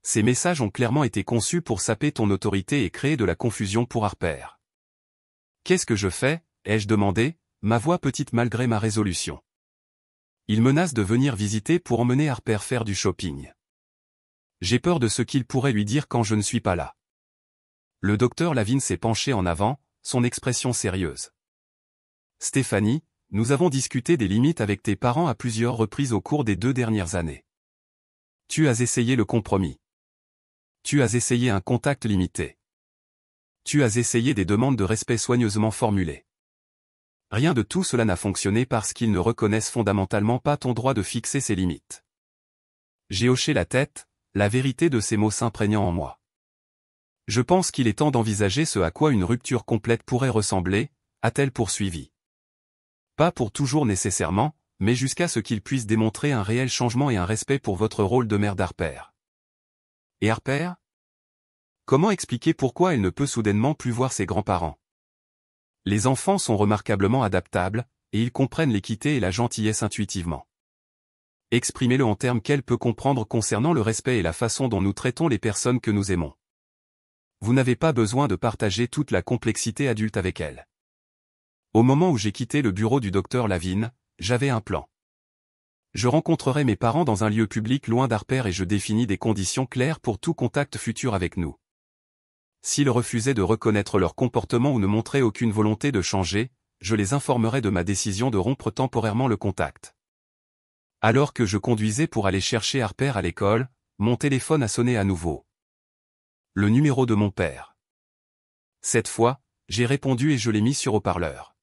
Ces messages ont clairement été conçus pour saper ton autorité et créer de la confusion pour Harper. Qu'est-ce que je fais, ai-je demandé, ma voix petite malgré ma résolution. Il menace de venir visiter pour emmener Harper faire du shopping. J'ai peur de ce qu'il pourrait lui dire quand je ne suis pas là. Le docteur Lavigne s'est penché en avant, son expression sérieuse. Stéphanie, nous avons discuté des limites avec tes parents à plusieurs reprises au cours des 2 dernières années. Tu as essayé le compromis. Tu as essayé un contact limité. Tu as essayé des demandes de respect soigneusement formulées. Rien de tout cela n'a fonctionné parce qu'ils ne reconnaissent fondamentalement pas ton droit de fixer ses limites. J'ai hoché la tête, la vérité de ces mots s'imprégnant en moi. Je pense qu'il est temps d'envisager ce à quoi une rupture complète pourrait ressembler, a-t-elle poursuivi. Pas pour toujours nécessairement, mais jusqu'à ce qu'il puisse démontrer un réel changement et un respect pour votre rôle de mère d'Harper. Et Harper? Comment expliquer pourquoi elle ne peut soudainement plus voir ses grands-parents? Les enfants sont remarquablement adaptables, et ils comprennent l'équité et la gentillesse intuitivement. Exprimez-le en termes qu'elle peut comprendre concernant le respect et la façon dont nous traitons les personnes que nous aimons. Vous n'avez pas besoin de partager toute la complexité adulte avec elle. Au moment où j'ai quitté le bureau du docteur Lavigne, j'avais un plan. Je rencontrerai mes parents dans un lieu public loin d'Harper et je définis des conditions claires pour tout contact futur avec nous. S'ils refusaient de reconnaître leur comportement ou ne montraient aucune volonté de changer, je les informerai de ma décision de rompre temporairement le contact. Alors que je conduisais pour aller chercher Harper à l'école, mon téléphone a sonné à nouveau. Le numéro de mon père. Cette fois, j'ai répondu et je l'ai mis sur haut-parleur.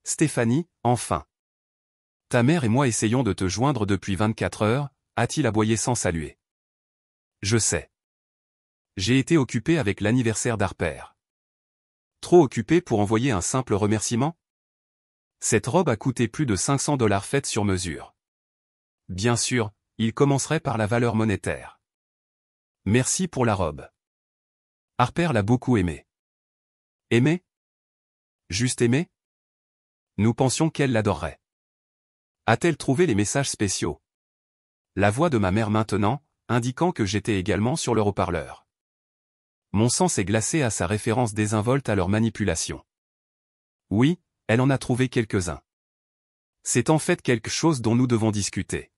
Stéphanie, enfin. Ta mère et moi essayons de te joindre depuis 24 heures, a-t-il aboyé sans saluer. Je sais. J'ai été occupé avec l'anniversaire d'Harper. Trop occupé pour envoyer un simple remerciement? Cette robe a coûté plus de 500 $ faite sur mesure. Bien sûr, il commencerait par la valeur monétaire. Merci pour la robe. Harper l'a beaucoup aimée. Aimée? Juste aimée? Nous pensions qu'elle l'adorerait. A-t-elle trouvé les messages spéciaux? La voix de ma mère maintenant, indiquant que j'étais également sur leur haut-parleur. Mon sang s'est glacé à sa référence désinvolte à leur manipulation. Oui, elle en a trouvé quelques-uns. C'est en fait quelque chose dont nous devons discuter.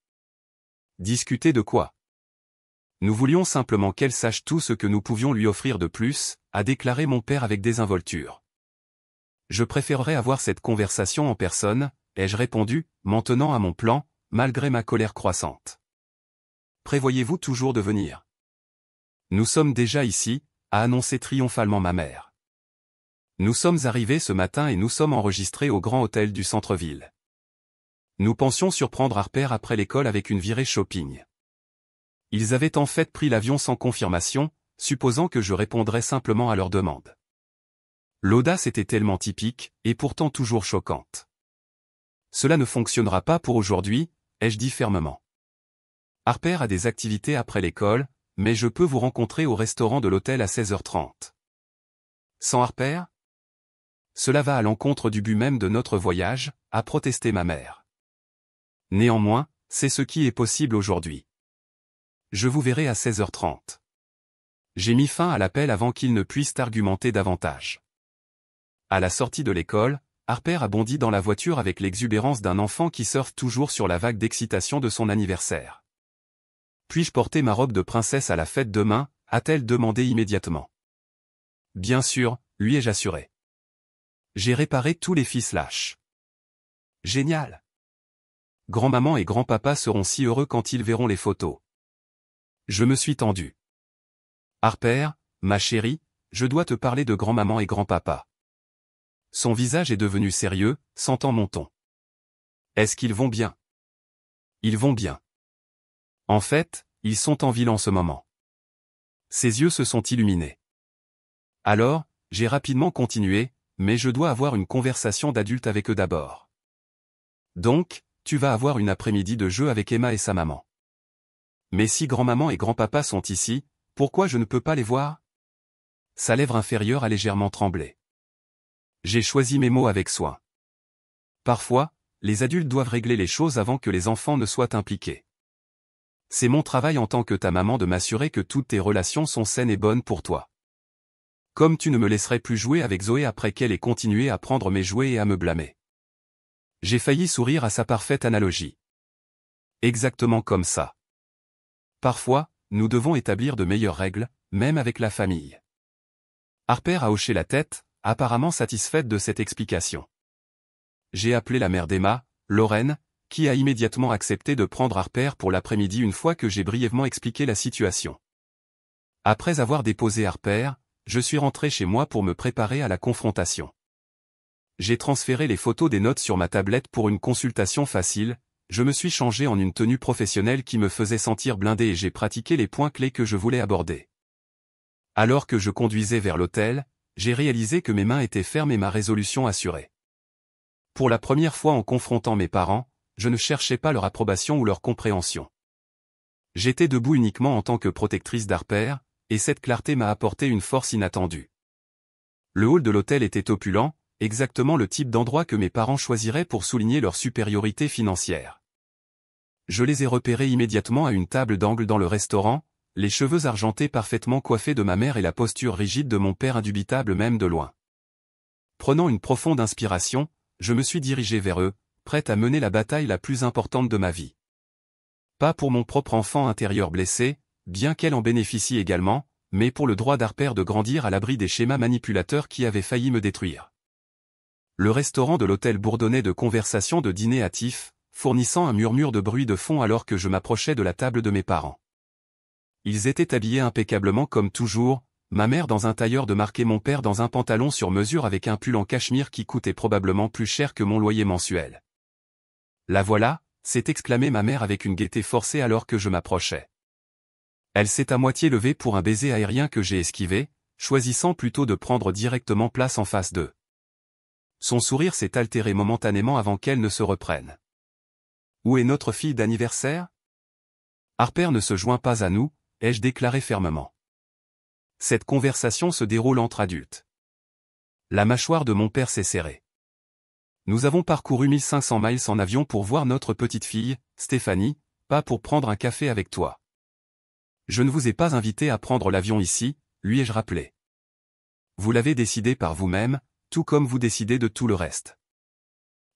Discuter de quoi? Nous voulions simplement qu'elle sache tout ce que nous pouvions lui offrir de plus, a déclaré mon père avec désinvolture. Je préférerais avoir cette conversation en personne, ai-je répondu, m'en tenant à mon plan, malgré ma colère croissante. Prévoyez-vous toujours de venir? Nous sommes déjà ici, a annoncé triomphalement ma mère. Nous sommes arrivés ce matin et nous sommes enregistrés au grand hôtel du centre-ville. Nous pensions surprendre Harper après l'école avec une virée shopping. Ils avaient en fait pris l'avion sans confirmation, supposant que je répondrais simplement à leurs demandes. L'audace était tellement typique, et pourtant toujours choquante. Cela ne fonctionnera pas pour aujourd'hui, ai-je dit fermement. Harper a des activités après l'école, mais je peux vous rencontrer au restaurant de l'hôtel à 16h30. Sans Harper? Cela va à l'encontre du but même de notre voyage, a protesté ma mère. Néanmoins, c'est ce qui est possible aujourd'hui. Je vous verrai à 16h30. J'ai mis fin à l'appel avant qu'il ne puisse argumenter davantage. À la sortie de l'école, Harper a bondi dans la voiture avec l'exubérance d'un enfant qui surfe toujours sur la vague d'excitation de son anniversaire. Puis-je porter ma robe de princesse à la fête demain, a-t-elle demandé immédiatement. Bien sûr, lui ai-je assuré. J'ai réparé tous les fils lâches. Génial. Grand-maman et grand-papa seront si heureux quand ils verront les photos. Je me suis tendu. Harper, ma chérie, je dois te parler de grand-maman et grand-papa. Son visage est devenu sérieux, sentant mon ton. Est-ce qu'ils vont bien? Ils vont bien. En fait, ils sont en ville en ce moment. Ses yeux se sont illuminés. Alors, j'ai rapidement continué, mais je dois avoir une conversation d'adulte avec eux d'abord. Donc, tu vas avoir une après-midi de jeu avec Emma et sa maman. Mais si grand-maman et grand-papa sont ici, pourquoi je ne peux pas les voir? Sa lèvre inférieure a légèrement tremblé. J'ai choisi mes mots avec soin. Parfois, les adultes doivent régler les choses avant que les enfants ne soient impliqués. C'est mon travail en tant que ta maman de m'assurer que toutes tes relations sont saines et bonnes pour toi. Comme tu ne me laisserais plus jouer avec Zoé après qu'elle ait continué à prendre mes jouets et à me blâmer. J'ai failli sourire à sa parfaite analogie. Exactement comme ça. Parfois, nous devons établir de meilleures règles, même avec la famille. Harper a hoché la tête, apparemment satisfaite de cette explication. J'ai appelé la mère d'Emma, Lorraine, qui a immédiatement accepté de prendre Harper pour l'après-midi une fois que j'ai brièvement expliqué la situation. Après avoir déposé Harper, je suis rentré chez moi pour me préparer à la confrontation. J'ai transféré les photos des notes sur ma tablette pour une consultation facile, je me suis changé en une tenue professionnelle qui me faisait sentir blindé et j'ai pratiqué les points clés que je voulais aborder. Alors que je conduisais vers l'hôtel, j'ai réalisé que mes mains étaient fermes et ma résolution assurée. Pour la première fois en confrontant mes parents, je ne cherchais pas leur approbation ou leur compréhension. J'étais debout uniquement en tant que protectrice d'Harper, et cette clarté m'a apporté une force inattendue. Le hall de l'hôtel était opulent, exactement le type d'endroit que mes parents choisiraient pour souligner leur supériorité financière. Je les ai repérés immédiatement à une table d'angle dans le restaurant, les cheveux argentés parfaitement coiffés de ma mère et la posture rigide de mon père indubitable même de loin. Prenant une profonde inspiration, je me suis dirigé vers eux, prête à mener la bataille la plus importante de ma vie. Pas pour mon propre enfant intérieur blessé, bien qu'elle en bénéficie également, mais pour le droit d'Harper de grandir à l'abri des schémas manipulateurs qui avaient failli me détruire. Le restaurant de l'hôtel bourdonnait de conversations de dîner hâtifs, fournissant un murmure de bruit de fond alors que je m'approchais de la table de mes parents. Ils étaient habillés impeccablement comme toujours, ma mère dans un tailleur de marque et mon père dans un pantalon sur mesure avec un pull en cachemire qui coûtait probablement plus cher que mon loyer mensuel. La voilà, s'est exclamée ma mère avec une gaieté forcée alors que je m'approchais. Elle s'est à moitié levée pour un baiser aérien que j'ai esquivé, choisissant plutôt de prendre directement place en face d'eux. Son sourire s'est altéré momentanément avant qu'elle ne se reprenne. Où est notre fille d'anniversaire? Harper ne se joint pas à nous, ai-je déclaré fermement. Cette conversation se déroule entre adultes. La mâchoire de mon père s'est serrée. Nous avons parcouru 1500 miles en avion pour voir notre petite fille, Stéphanie, pas pour prendre un café avec toi. Je ne vous ai pas invité à prendre l'avion ici, lui ai-je rappelé. Vous l'avez décidé par vous-même, tout comme vous décidez de tout le reste.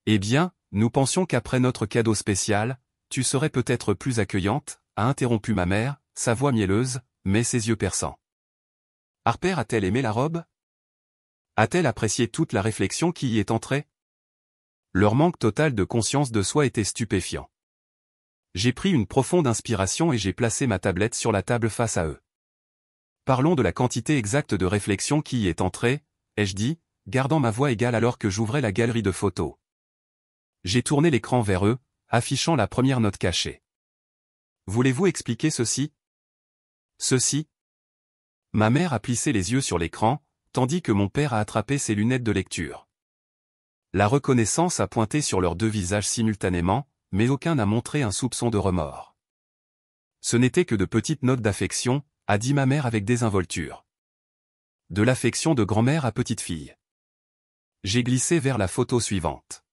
Eh bien, nous pensions qu'après notre cadeau spécial, tu serais peut-être plus accueillante, a interrompu ma mère, sa voix mielleuse, mais ses yeux perçants. Harper a-t-elle aimé la robe? A-t-elle apprécié toute la réflexion qui y est entrée? Leur manque total de conscience de soi était stupéfiant. J'ai pris une profonde inspiration et j'ai placé ma tablette sur la table face à eux. Parlons de la quantité exacte de réflexion qui y est entrée, ai-je dit, gardant ma voix égale alors que j'ouvrais la galerie de photos. J'ai tourné l'écran vers eux, affichant la première note cachée. Voulez-vous expliquer ceci? Ceci? Ma mère a plissé les yeux sur l'écran, tandis que mon père a attrapé ses lunettes de lecture. La reconnaissance a pointé sur leurs deux visages simultanément, mais aucun n'a montré un soupçon de remords. Ce n'était que de petites notes d'affection, a dit ma mère avec désinvolture. De l'affection de grand-mère à petite fille. J'ai glissé vers la photo suivante.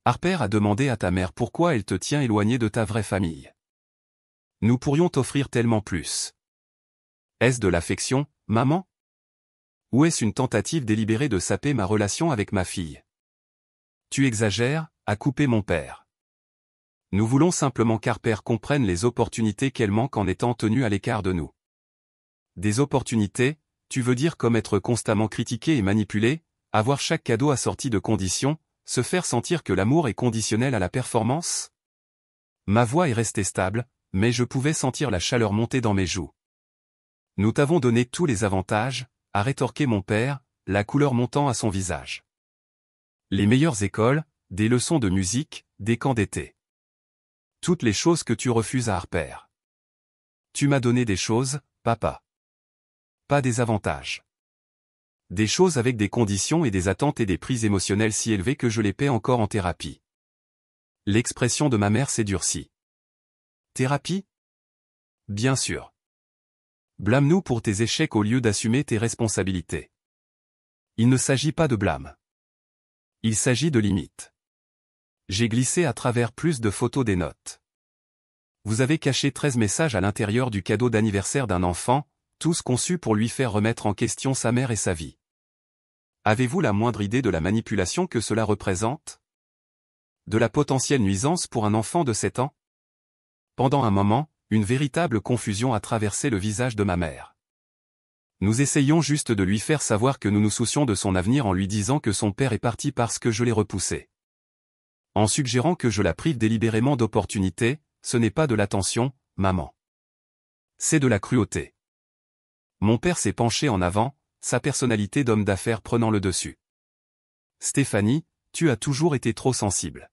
Harper a demandé à ta mère pourquoi elle te tient éloigné de ta vraie famille. Nous pourrions t'offrir tellement plus. Est-ce de l'affection, maman? Ou est-ce une tentative délibérée de saper ma relation avec ma fille? Tu exagères, a coupé mon père. Nous voulons simplement qu'Harper comprenne les opportunités qu'elle manque en étant tenue à l'écart de nous. Des opportunités, tu veux dire comme être constamment critiqué et manipulé, avoir chaque cadeau assorti de conditions, se faire sentir que l'amour est conditionnel à la performance? Ma voix est restée stable, mais je pouvais sentir la chaleur monter dans mes joues. Nous t'avons donné tous les avantages, a rétorqué mon père, la couleur montant à son visage. Les meilleures écoles, des leçons de musique, des camps d'été. Toutes les choses que tu refuses à Harper. Tu m'as donné des choses, papa. Pas des avantages. Des choses avec des conditions et des attentes et des prix émotionnels si élevés que je les paie encore en thérapie. L'expression de ma mère s'est durcie. Thérapie? Bien sûr. Blâme-nous pour tes échecs au lieu d'assumer tes responsabilités. Il ne s'agit pas de blâme. Il s'agit de limites. J'ai glissé à travers plus de photos des notes. Vous avez caché 13 messages à l'intérieur du cadeau d'anniversaire d'un enfant, tous conçus pour lui faire remettre en question sa mère et sa vie. Avez-vous la moindre idée de la manipulation que cela représente? De la potentielle nuisance pour un enfant de 7 ans? Pendant un moment, une véritable confusion a traversé le visage de ma mère. Nous essayons juste de lui faire savoir que nous nous soucions de son avenir en lui disant que son père est parti parce que je l'ai repoussé. En suggérant que je la prive délibérément d'opportunités, ce n'est pas de l'attention, maman. C'est de la cruauté. Mon père s'est penché en avant, sa personnalité d'homme d'affaires prenant le dessus. Stéphanie, tu as toujours été trop sensible.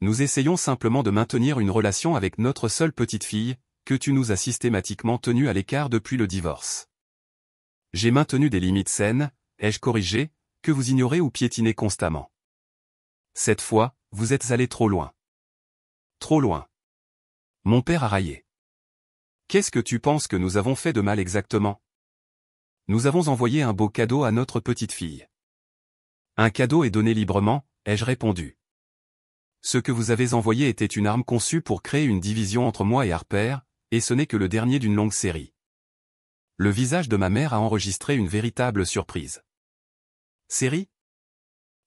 Nous essayons simplement de maintenir une relation avec notre seule petite fille, que tu nous as systématiquement tenue à l'écart depuis le divorce. J'ai maintenu des limites saines, ai-je corrigé, que vous ignorez ou piétinez constamment. Cette fois, vous êtes allé trop loin. Trop loin. Mon père a raillé. Qu'est-ce que tu penses que nous avons fait de mal exactement? Nous avons envoyé un beau cadeau à notre petite fille. Un cadeau est donné librement, ai-je répondu. Ce que vous avez envoyé était une arme conçue pour créer une division entre moi et Harper, et ce n'est que le dernier d'une longue série. Le visage de ma mère a enregistré une véritable surprise. Série?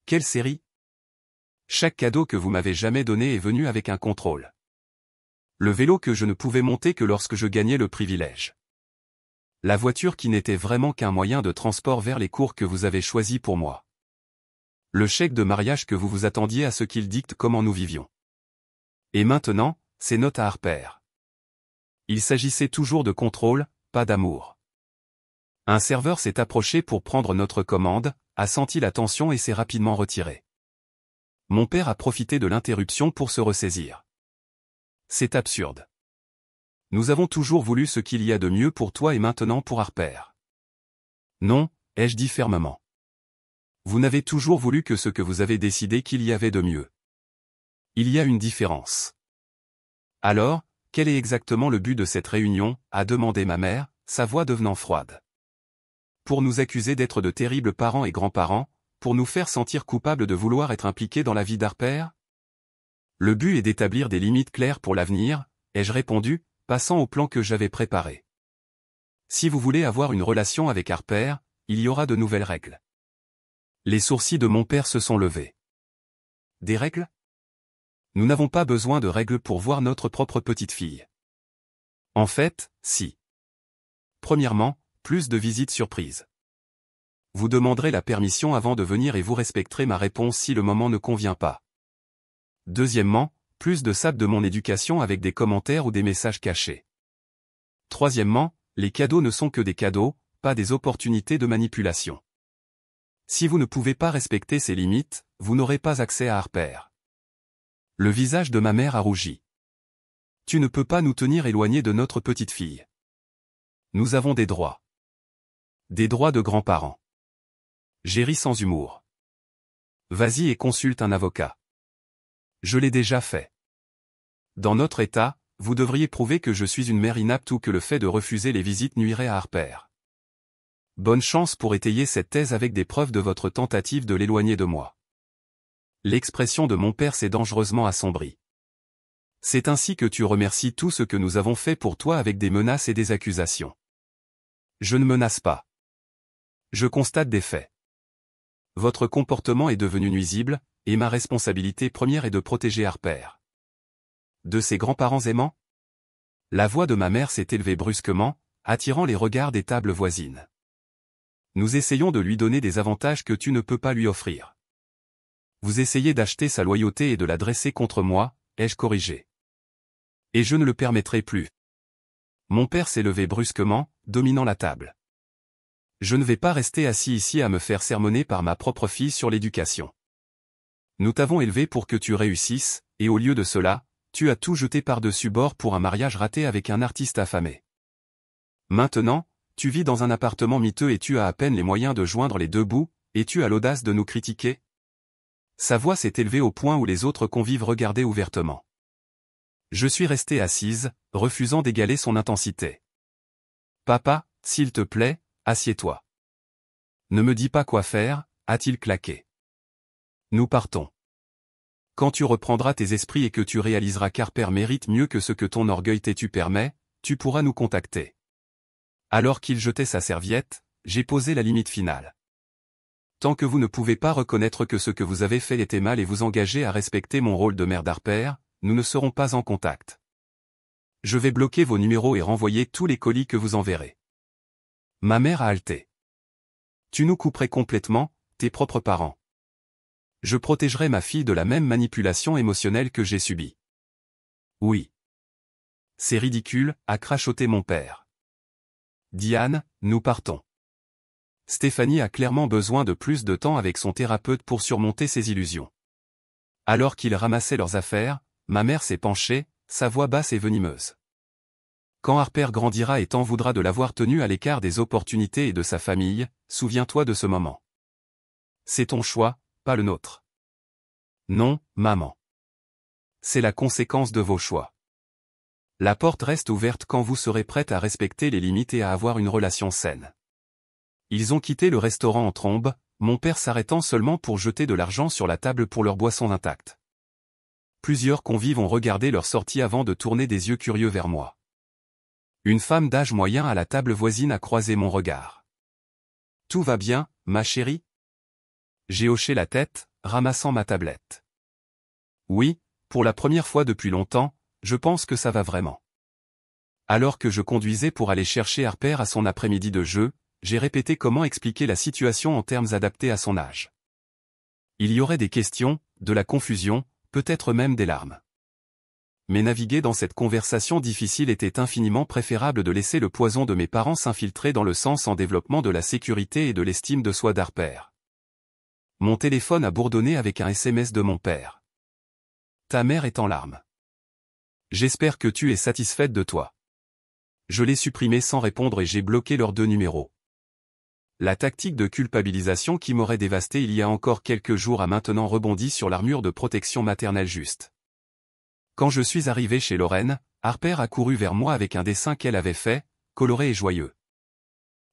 Quelle série? Chaque cadeau que vous m'avez jamais donné est venu avec un contrôle. Le vélo que je ne pouvais monter que lorsque je gagnais le privilège. La voiture qui n'était vraiment qu'un moyen de transport vers les cours que vous avez choisis pour moi. Le chèque de mariage que vous vous attendiez à ce qu'il dicte comment nous vivions. Et maintenant, ces notes à Harper. Il s'agissait toujours de contrôle, pas d'amour. Un serveur s'est approché pour prendre notre commande, a senti la tension et s'est rapidement retiré. Mon père a profité de l'interruption pour se ressaisir. C'est absurde. Nous avons toujours voulu ce qu'il y a de mieux pour toi et maintenant pour Harper. Non, ai-je dit fermement. Vous n'avez toujours voulu que ce que vous avez décidé qu'il y avait de mieux. Il y a une différence. Alors, quel est exactement le but de cette réunion, a demandé ma mère, sa voix devenant froide. Pour nous accuser d'être de terribles parents et grands-parents, pour nous faire sentir coupables de vouloir être impliqués dans la vie d'Harper? Le but est d'établir des limites claires pour l'avenir, ai-je répondu, passant au plan que j'avais préparé. Si vous voulez avoir une relation avec Harper, il y aura de nouvelles règles. Les sourcils de mon père se sont levés. Des règles? Nous n'avons pas besoin de règles pour voir notre propre petite fille. En fait, si. Premièrement, plus de visites surprises. Vous demanderez la permission avant de venir et vous respecterez ma réponse si le moment ne convient pas. Deuxièmement, plus de sables de mon éducation avec des commentaires ou des messages cachés. Troisièmement, les cadeaux ne sont que des cadeaux, pas des opportunités de manipulation. Si vous ne pouvez pas respecter ces limites, vous n'aurez pas accès à Harper. Le visage de ma mère a rougi. Tu ne peux pas nous tenir éloignés de notre petite fille. Nous avons des droits. Des droits de grands-parents. J'ai ri sans humour. Vas-y et consulte un avocat. Je l'ai déjà fait. Dans notre état, vous devriez prouver que je suis une mère inapte ou que le fait de refuser les visites nuirait à Harper. Bonne chance pour étayer cette thèse avec des preuves de votre tentative de l'éloigner de moi. L'expression de mon père s'est dangereusement assombrie. C'est ainsi que tu remercies tout ce que nous avons fait pour toi avec des menaces et des accusations. Je ne menace pas. Je constate des faits. Votre comportement est devenu nuisible, et ma responsabilité première est de protéger Harper. De ses grands-parents aimants? La voix de ma mère s'est élevée brusquement, attirant les regards des tables voisines. Nous essayons de lui donner des avantages que tu ne peux pas lui offrir. Vous essayez d'acheter sa loyauté et de la dresser contre moi, ai-je corrigé. Et je ne le permettrai plus. Mon père s'est levé brusquement, dominant la table. Je ne vais pas rester assis ici à me faire sermonner par ma propre fille sur l'éducation. Nous t'avons élevé pour que tu réussisses, et au lieu de cela, tu as tout jeté par-dessus bord pour un mariage raté avec un artiste affamé. Maintenant, tu vis dans un appartement miteux et tu as à peine les moyens de joindre les deux bouts, et tu as l'audace de nous critiquer? Sa voix s'est élevée au point où les autres convives regardaient ouvertement. Je suis restée assise, refusant d'égaler son intensité. Papa, s'il te plaît, assieds-toi. Ne me dis pas quoi faire, a-t-il claqué. Nous partons. Quand tu reprendras tes esprits et que tu réaliseras qu'Harper mérite mieux que ce que ton orgueil têtu permet, tu pourras nous contacter. Alors qu'il jetait sa serviette, j'ai posé la limite finale. Tant que vous ne pouvez pas reconnaître que ce que vous avez fait était mal et vous engager à respecter mon rôle de mère d'Harper, nous ne serons pas en contact. Je vais bloquer vos numéros et renvoyer tous les colis que vous enverrez. Ma mère a halté. Tu nous couperais complètement, tes propres parents. Je protégerai ma fille de la même manipulation émotionnelle que j'ai subie. Oui. C'est ridicule, a crachoté mon père. Diane, nous partons. Stéphanie a clairement besoin de plus de temps avec son thérapeute pour surmonter ses illusions. Alors qu'ils ramassaient leurs affaires, ma mère s'est penchée, sa voix basse et venimeuse. Quand Harper grandira et t'en voudra de l'avoir tenu à l'écart des opportunités et de sa famille, souviens-toi de ce moment. C'est ton choix, pas le nôtre. Non, maman. C'est la conséquence de vos choix. La porte reste ouverte quand vous serez prête à respecter les limites et à avoir une relation saine. Ils ont quitté le restaurant en trombe, mon père s'arrêtant seulement pour jeter de l'argent sur la table pour leur boisson intacte. Plusieurs convives ont regardé leur sortie avant de tourner des yeux curieux vers moi. Une femme d'âge moyen à la table voisine a croisé mon regard. « Tout va bien, ma chérie ?» J'ai hoché la tête, ramassant ma tablette. « Oui, pour la première fois depuis longtemps, je pense que ça va vraiment. » Alors que je conduisais pour aller chercher Harper à son après-midi de jeu, j'ai répété comment expliquer la situation en termes adaptés à son âge. Il y aurait des questions, de la confusion, peut-être même des larmes. Mais naviguer dans cette conversation difficile était infiniment préférable de laisser le poison de mes parents s'infiltrer dans le sens en développement de la sécurité et de l'estime de soi d'Harper. Mon téléphone a bourdonné avec un SMS de mon père. Ta mère est en larmes. J'espère que tu es satisfaite de toi. Je l'ai supprimé sans répondre et j'ai bloqué leurs 2 numéros. La tactique de culpabilisation qui m'aurait dévasté il y a encore quelques jours a maintenant rebondi sur l'armure de protection maternelle juste. Quand je suis arrivé chez Lorraine, Harper a couru vers moi avec un dessin qu'elle avait fait, coloré et joyeux.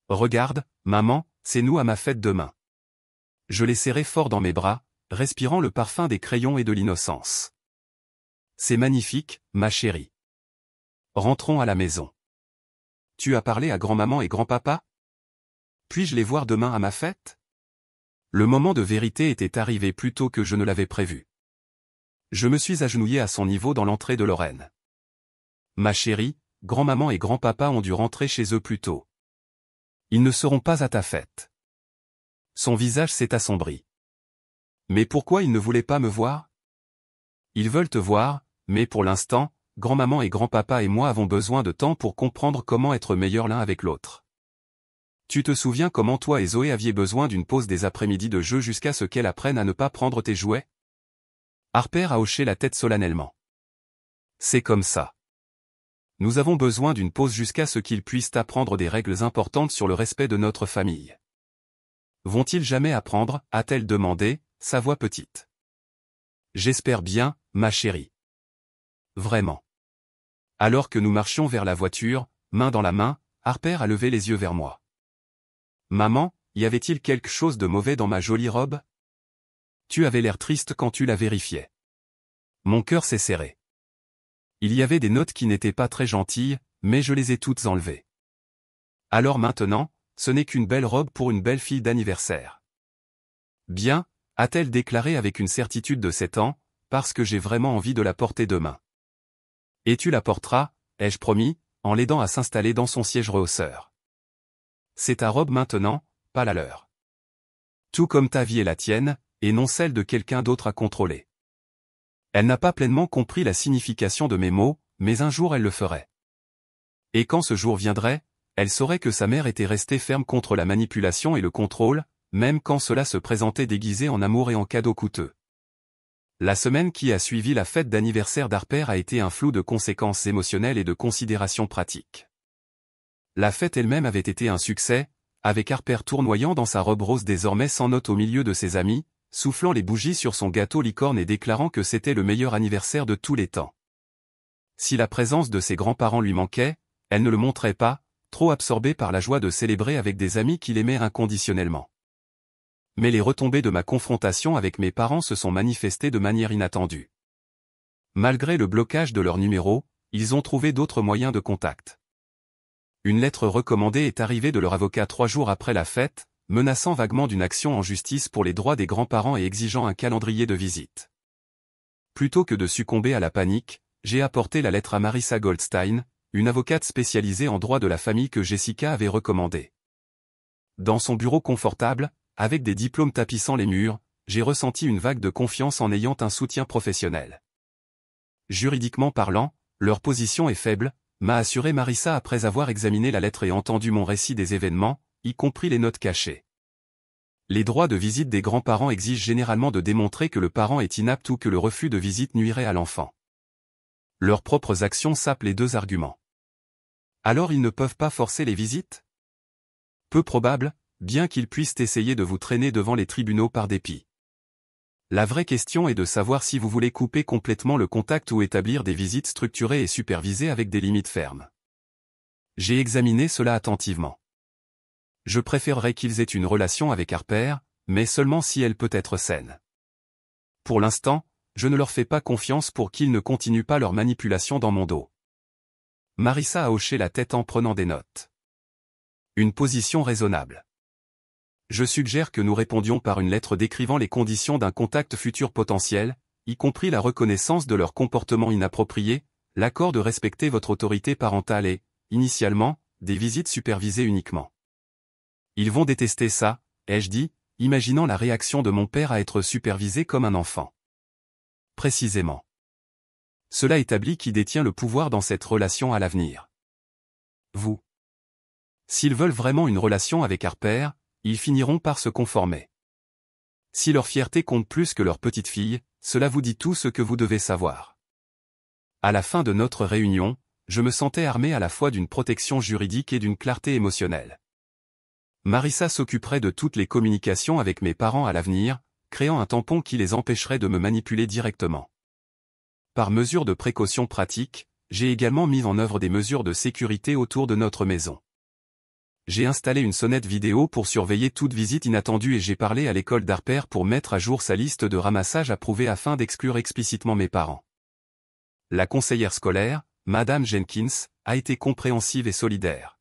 Regarde, maman, c'est nous à ma fête demain. Je l'ai serré fort dans mes bras, respirant le parfum des crayons et de l'innocence. C'est magnifique, ma chérie. Rentrons à la maison. Tu as parlé à grand-maman et grand-papa? Puis-je les voir demain à ma fête? Le moment de vérité était arrivé plus tôt que je ne l'avais prévu. Je me suis agenouillé à son niveau dans l'entrée de Lorraine. Ma chérie, grand-maman et grand-papa ont dû rentrer chez eux plus tôt. Ils ne seront pas à ta fête. Son visage s'est assombri. Mais pourquoi ils ne voulaient pas me voir? Ils veulent te voir, mais pour l'instant, grand-maman et grand-papa et moi avons besoin de temps pour comprendre comment être meilleurs l'un avec l'autre. Tu te souviens comment toi et Zoé aviez besoin d'une pause des après-midi de jeu jusqu'à ce qu'elle apprenne à ne pas prendre tes jouets? Harper a hoché la tête solennellement. C'est comme ça. Nous avons besoin d'une pause jusqu'à ce qu'ils puissent apprendre des règles importantes sur le respect de notre famille. Vont-ils jamais apprendre, a-t-elle demandé, sa voix petite. J'espère bien, ma chérie. Vraiment. Alors que nous marchions vers la voiture, main dans la main, Harper a levé les yeux vers moi. Maman, y avait-il quelque chose de mauvais dans ma jolie robe? Tu avais l'air triste quand tu la vérifiais. Mon cœur s'est serré. Il y avait des notes qui n'étaient pas très gentilles, mais je les ai toutes enlevées. Alors maintenant, ce n'est qu'une belle robe pour une belle fille d'anniversaire. Bien, a-t-elle déclaré avec une certitude de 7 ans, parce que j'ai vraiment envie de la porter demain. Et tu la porteras, ai-je promis, en l'aidant à s'installer dans son siège rehausseur. C'est ta robe maintenant, pas la leur. Tout comme ta vie est la tienne, et non celle de quelqu'un d'autre à contrôler. Elle n'a pas pleinement compris la signification de mes mots, mais un jour elle le ferait. Et quand ce jour viendrait, elle saurait que sa mère était restée ferme contre la manipulation et le contrôle, même quand cela se présentait déguisé en amour et en cadeaux coûteux. La semaine qui a suivi la fête d'anniversaire d'Harper a été un flou de conséquences émotionnelles et de considérations pratiques. La fête elle-même avait été un succès, avec Harper tournoyant dans sa robe rose désormais sans note au milieu de ses amis, soufflant les bougies sur son gâteau licorne et déclarant que c'était le meilleur anniversaire de tous les temps. Si la présence de ses grands-parents lui manquait, elle ne le montrait pas, trop absorbée par la joie de célébrer avec des amis qui l'aimaient inconditionnellement. Mais les retombées de ma confrontation avec mes parents se sont manifestées de manière inattendue. Malgré le blocage de leur numéro, ils ont trouvé d'autres moyens de contact. Une lettre recommandée est arrivée de leur avocat 3 jours après la fête, menaçant vaguement d'une action en justice pour les droits des grands-parents et exigeant un calendrier de visite. Plutôt que de succomber à la panique, j'ai apporté la lettre à Marissa Goldstein, une avocate spécialisée en droit de la famille que Jessica avait recommandée. Dans son bureau confortable, avec des diplômes tapissant les murs, j'ai ressenti une vague de confiance en ayant un soutien professionnel. Juridiquement parlant, leur position est faible, m'a assuré Marissa après avoir examiné la lettre et entendu mon récit des événements, y compris les notes cachées. Les droits de visite des grands-parents exigent généralement de démontrer que le parent est inapte ou que le refus de visite nuirait à l'enfant. Leurs propres actions sapent les 2 arguments. Alors ils ne peuvent pas forcer les visites? Peu probable, bien qu'ils puissent essayer de vous traîner devant les tribunaux par dépit. La vraie question est de savoir si vous voulez couper complètement le contact ou établir des visites structurées et supervisées avec des limites fermes. J'ai examiné cela attentivement. Je préférerais qu'ils aient une relation avec Harper, mais seulement si elle peut être saine. Pour l'instant, je ne leur fais pas confiance pour qu'ils ne continuent pas leur manipulation dans mon dos. Marissa a hoché la tête en prenant des notes. Une position raisonnable. Je suggère que nous répondions par une lettre décrivant les conditions d'un contact futur potentiel, y compris la reconnaissance de leur comportement inapproprié, l'accord de respecter votre autorité parentale et, initialement, des visites supervisées uniquement. Ils vont détester ça, ai-je dit, imaginant la réaction de mon père à être supervisé comme un enfant. Précisément. Cela établit qui détient le pouvoir dans cette relation à l'avenir. Vous. S'ils veulent vraiment une relation avec Harper, ils finiront par se conformer. Si leur fierté compte plus que leur petite fille, cela vous dit tout ce que vous devez savoir. À la fin de notre réunion, je me sentais armé à la fois d'une protection juridique et d'une clarté émotionnelle. Marissa s'occuperait de toutes les communications avec mes parents à l'avenir, créant un tampon qui les empêcherait de me manipuler directement. Par mesure de précaution pratique, j'ai également mis en œuvre des mesures de sécurité autour de notre maison. J'ai installé une sonnette vidéo pour surveiller toute visite inattendue et j'ai parlé à l'école d'Harper pour mettre à jour sa liste de ramassage approuvée afin d'exclure explicitement mes parents. La conseillère scolaire, Madame Jenkins, a été compréhensive et solidaire.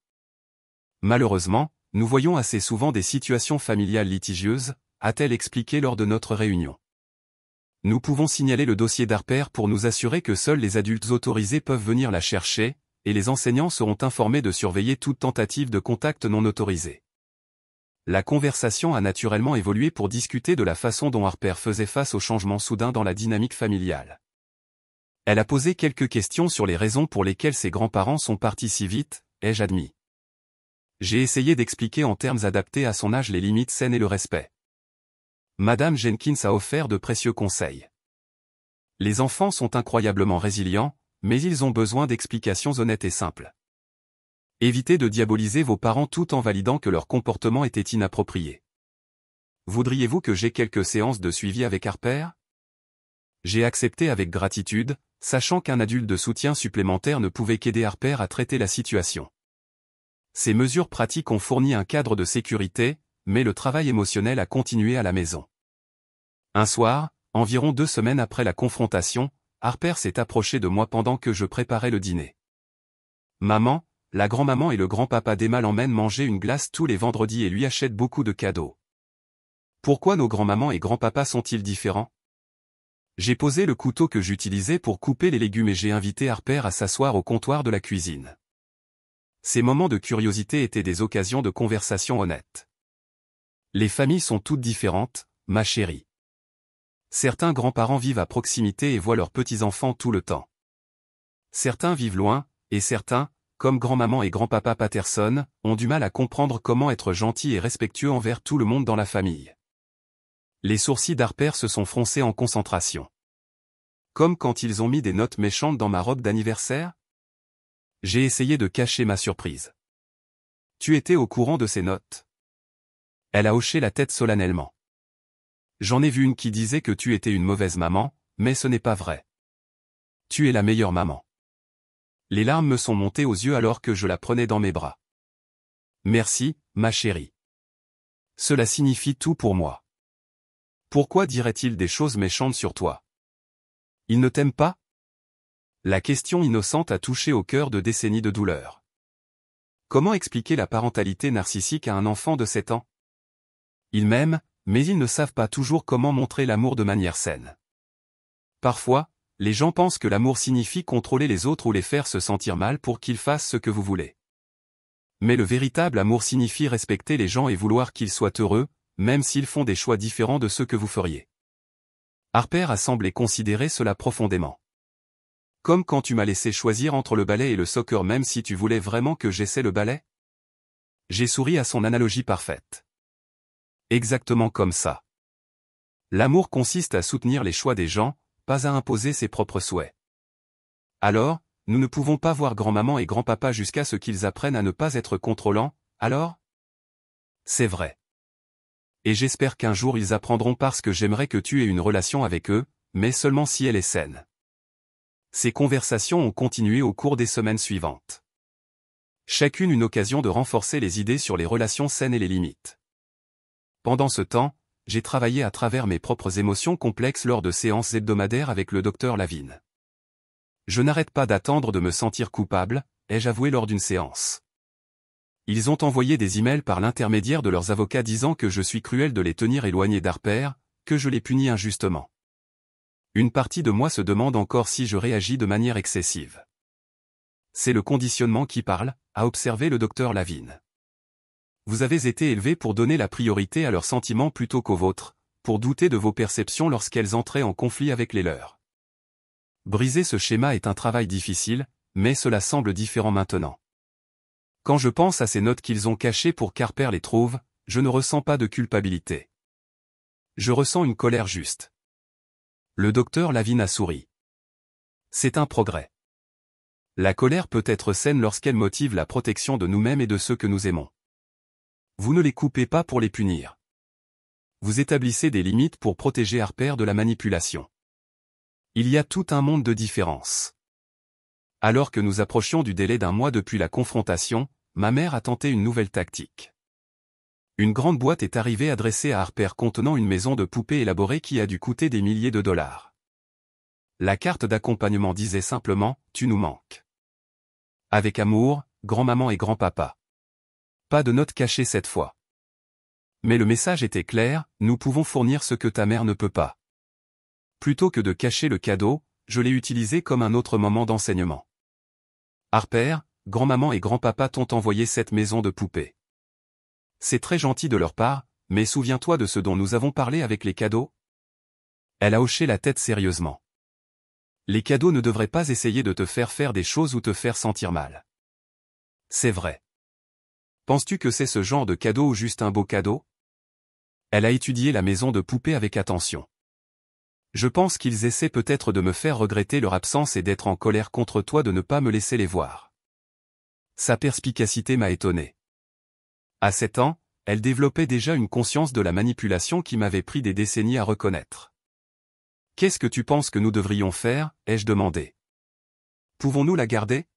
Malheureusement, nous voyons assez souvent des situations familiales litigieuses, a-t-elle expliqué lors de notre réunion. Nous pouvons signaler le dossier d'Harper pour nous assurer que seuls les adultes autorisés peuvent venir la chercher, et les enseignants seront informés de surveiller toute tentative de contact non autorisé. La conversation a naturellement évolué pour discuter de la façon dont Harper faisait face au changement soudain dans la dynamique familiale. Elle a posé quelques questions sur les raisons pour lesquelles ses grands-parents sont partis si vite, ai-je admis. J'ai essayé d'expliquer en termes adaptés à son âge les limites saines et le respect. Madame Jenkins a offert de précieux conseils. Les enfants sont incroyablement résilients, mais ils ont besoin d'explications honnêtes et simples. Évitez de diaboliser vos parents tout en validant que leur comportement était inapproprié. Voudriez-vous que j'aie quelques séances de suivi avec Harper? J'ai accepté avec gratitude, sachant qu'un adulte de soutien supplémentaire ne pouvait qu'aider Harper à traiter la situation. Ces mesures pratiques ont fourni un cadre de sécurité, mais le travail émotionnel a continué à la maison. Un soir, environ 2 semaines après la confrontation, Harper s'est approché de moi pendant que je préparais le dîner. Maman, la grand-maman et le grand-papa d'Emma l'emmènent manger une glace tous les vendredis et lui achètent beaucoup de cadeaux. Pourquoi nos grands-mamans et grands-papas sont-ils différents? J'ai posé le couteau que j'utilisais pour couper les légumes et j'ai invité Harper à s'asseoir au comptoir de la cuisine. Ces moments de curiosité étaient des occasions de conversation honnête. Les familles sont toutes différentes, ma chérie. Certains grands-parents vivent à proximité et voient leurs petits-enfants tout le temps. Certains vivent loin, et certains, comme grand-maman et grand-papa Patterson, ont du mal à comprendre comment être gentil et respectueux envers tout le monde dans la famille. Les sourcils d'Harper se sont froncés en concentration. Comme quand ils ont mis des notes méchantes dans ma robe d'anniversaire? J'ai essayé de cacher ma surprise. Tu étais au courant de ces notes? Elle a hoché la tête solennellement. J'en ai vu une qui disait que tu étais une mauvaise maman, mais ce n'est pas vrai. Tu es la meilleure maman. Les larmes me sont montées aux yeux alors que je la prenais dans mes bras. Merci, ma chérie. Cela signifie tout pour moi. Pourquoi dirait-il des choses méchantes sur toi? Il ne t'aime pas? La question innocente a touché au cœur de décennies de douleur. Comment expliquer la parentalité narcissique à un enfant de 7 ans? Ils m'aiment, mais ils ne savent pas toujours comment montrer l'amour de manière saine. Parfois, les gens pensent que l'amour signifie contrôler les autres ou les faire se sentir mal pour qu'ils fassent ce que vous voulez. Mais le véritable amour signifie respecter les gens et vouloir qu'ils soient heureux, même s'ils font des choix différents de ceux que vous feriez. Harper a semblé considérer cela profondément. Comme quand tu m'as laissé choisir entre le ballet et le soccer même si tu voulais vraiment que j'essaie le ballet? J'ai souri à son analogie parfaite. Exactement comme ça. L'amour consiste à soutenir les choix des gens, pas à imposer ses propres souhaits. Alors, nous ne pouvons pas voir grand-maman et grand-papa jusqu'à ce qu'ils apprennent à ne pas être contrôlants, alors? C'est vrai. Et j'espère qu'un jour ils apprendront parce que j'aimerais que tu aies une relation avec eux, mais seulement si elle est saine. Ces conversations ont continué au cours des semaines suivantes. Chacune une occasion de renforcer les idées sur les relations saines et les limites. Pendant ce temps, j'ai travaillé à travers mes propres émotions complexes lors de séances hebdomadaires avec le docteur Lavigne. Je n'arrête pas d'attendre de me sentir coupable, ai-je avoué lors d'une séance. Ils ont envoyé des emails par l'intermédiaire de leurs avocats disant que je suis cruel de les tenir éloignés d'Harper, que je les punis injustement. Une partie de moi se demande encore si je réagis de manière excessive. C'est le conditionnement qui parle, a observé le docteur Lavigne. Vous avez été élevés pour donner la priorité à leurs sentiments plutôt qu'aux vôtres, pour douter de vos perceptions lorsqu'elles entraient en conflit avec les leurs. Briser ce schéma est un travail difficile, mais cela semble différent maintenant. Quand je pense à ces notes qu'ils ont cachées pour qu'Harper les trouve, je ne ressens pas de culpabilité. Je ressens une colère juste. Le docteur Lavigne a souri. C'est un progrès. La colère peut être saine lorsqu'elle motive la protection de nous-mêmes et de ceux que nous aimons. Vous ne les coupez pas pour les punir. Vous établissez des limites pour protéger Harper de la manipulation. Il y a tout un monde de différences. Alors que nous approchions du délai d'1 mois depuis la confrontation, ma mère a tenté une nouvelle tactique. Une grande boîte est arrivée adressée à Harper contenant une maison de poupées élaborée qui a dû coûter des milliers de dollars. La carte d'accompagnement disait simplement « Tu nous manques ». Avec amour, grand-maman et grand-papa. Pas de note cachée cette fois. Mais le message était clair, nous pouvons fournir ce que ta mère ne peut pas. Plutôt que de cacher le cadeau, je l'ai utilisé comme un autre moment d'enseignement. Harper, grand-maman et grand-papa t'ont envoyé cette maison de poupées. C'est très gentil de leur part, mais souviens-toi de ce dont nous avons parlé avec les cadeaux? Elle a hoché la tête sérieusement. Les cadeaux ne devraient pas essayer de te faire faire des choses ou te faire sentir mal. C'est vrai. Penses-tu que c'est ce genre de cadeau ou juste un beau cadeau? Elle a étudié la maison de poupées avec attention. Je pense qu'ils essaient peut-être de me faire regretter leur absence et d'être en colère contre toi de ne pas me laisser les voir. Sa perspicacité m'a étonné. À 7 ans, elle développait déjà une conscience de la manipulation qui m'avait pris des décennies à reconnaître. Qu'est-ce que tu penses que nous devrions faire, ai-je demandé. Pouvons-nous la garder?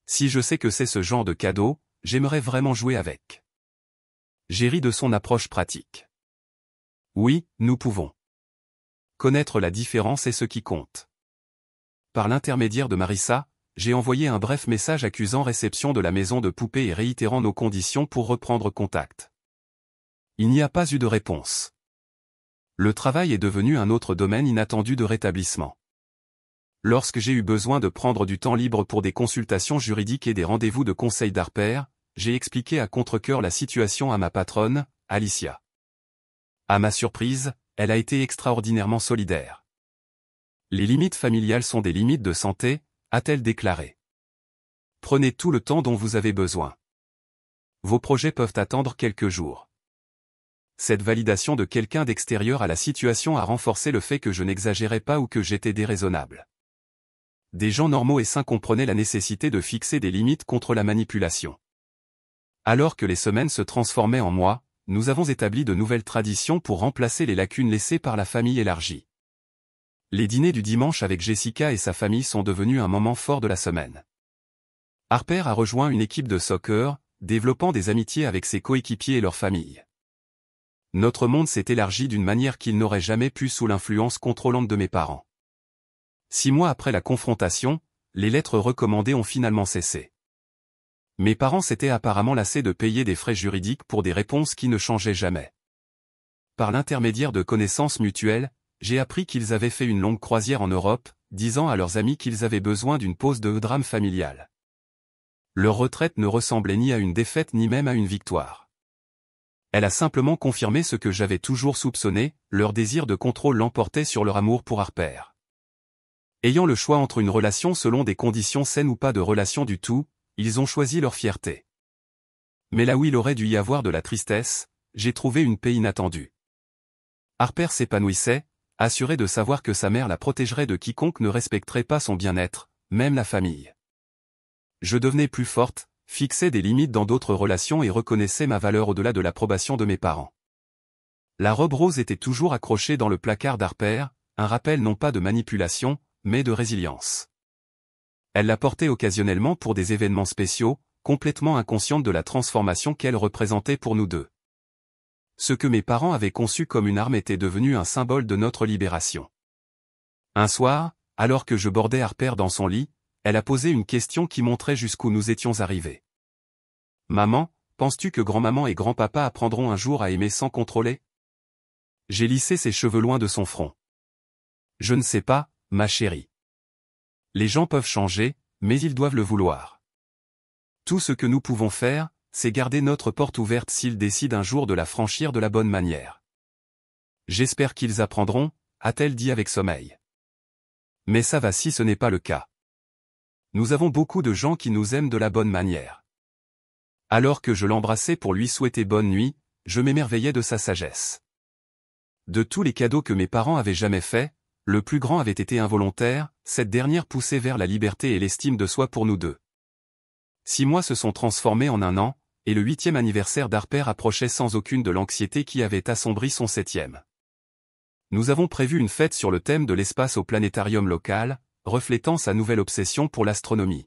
Si je sais que c'est ce genre de cadeau, j'aimerais vraiment jouer avec. J'ai ri de son approche pratique. Oui, nous pouvons. Connaître la différence est ce qui compte. Par l'intermédiaire de Marissa, j'ai envoyé un bref message accusant réception de la maison de poupées et réitérant nos conditions pour reprendre contact. Il n'y a pas eu de réponse. Le travail est devenu un autre domaine inattendu de rétablissement. Lorsque j'ai eu besoin de prendre du temps libre pour des consultations juridiques et des rendez-vous de conseil d'Harper, j'ai expliqué à contre-cœur la situation à ma patronne, Alicia. À ma surprise, elle a été extraordinairement solidaire. Les limites familiales sont des limites de santé, a-t-elle déclaré. Prenez tout le temps dont vous avez besoin. Vos projets peuvent attendre quelques jours. Cette validation de quelqu'un d'extérieur à la situation a renforcé le fait que je n'exagérais pas ou que j'étais déraisonnable. Des gens normaux et sains comprenaient la nécessité de fixer des limites contre la manipulation. Alors que les semaines se transformaient en mois, nous avons établi de nouvelles traditions pour remplacer les lacunes laissées par la famille élargie. Les dîners du dimanche avec Jessica et sa famille sont devenus un moment fort de la semaine. Harper a rejoint une équipe de soccer, développant des amitiés avec ses coéquipiers et leurs familles. Notre monde s'est élargi d'une manière qu'il n'aurait jamais pu sous l'influence contrôlante de mes parents. 6 mois après la confrontation, les lettres recommandées ont finalement cessé. Mes parents s'étaient apparemment lassés de payer des frais juridiques pour des réponses qui ne changeaient jamais. Par l'intermédiaire de connaissances mutuelles, j'ai appris qu'ils avaient fait une longue croisière en Europe, disant à leurs amis qu'ils avaient besoin d'une pause de drame familial. Leur retraite ne ressemblait ni à une défaite ni même à une victoire. Elle a simplement confirmé ce que j'avais toujours soupçonné, leur désir de contrôle l'emportait sur leur amour pour Harper. Ayant le choix entre une relation selon des conditions saines ou pas de relation du tout, ils ont choisi leur fierté. Mais là où il aurait dû y avoir de la tristesse, j'ai trouvé une paix inattendue. Harper s'épanouissait, assuré de savoir que sa mère la protégerait de quiconque ne respecterait pas son bien-être, même la famille. Je devenais plus forte, fixais des limites dans d'autres relations et reconnaissais ma valeur au-delà de l'approbation de mes parents. La robe rose était toujours accrochée dans le placard d'Harper, un rappel non pas de manipulation, mais de résilience. Elle la portait occasionnellement pour des événements spéciaux, complètement inconsciente de la transformation qu'elle représentait pour nous deux. Ce que mes parents avaient conçu comme une arme était devenu un symbole de notre libération. Un soir, alors que je bordais Harper dans son lit, elle a posé une question qui montrait jusqu'où nous étions arrivés. « Maman, penses-tu que grand-maman et grand-papa apprendront un jour à aimer sans contrôler ?» J'ai lissé ses cheveux loin de son front. « Je ne sais pas, ma chérie. Les gens peuvent changer, mais ils doivent le vouloir. Tout ce que nous pouvons faire, c'est garder notre porte ouverte s'ils décident un jour de la franchir de la bonne manière. J'espère qu'ils apprendront, a-t-elle dit avec sommeil. Mais ça va si ce n'est pas le cas. Nous avons beaucoup de gens qui nous aiment de la bonne manière. Alors que je l'embrassais pour lui souhaiter bonne nuit, je m'émerveillais de sa sagesse. De tous les cadeaux que mes parents avaient jamais faits, le plus grand avait été involontaire, cette dernière poussée vers la liberté et l'estime de soi pour nous deux. 6 mois se sont transformés en un an, et le 8e anniversaire d'Harper approchait sans aucune de l'anxiété qui avait assombri son 7e. Nous avons prévu une fête sur le thème de l'espace au planétarium local, reflétant sa nouvelle obsession pour l'astronomie.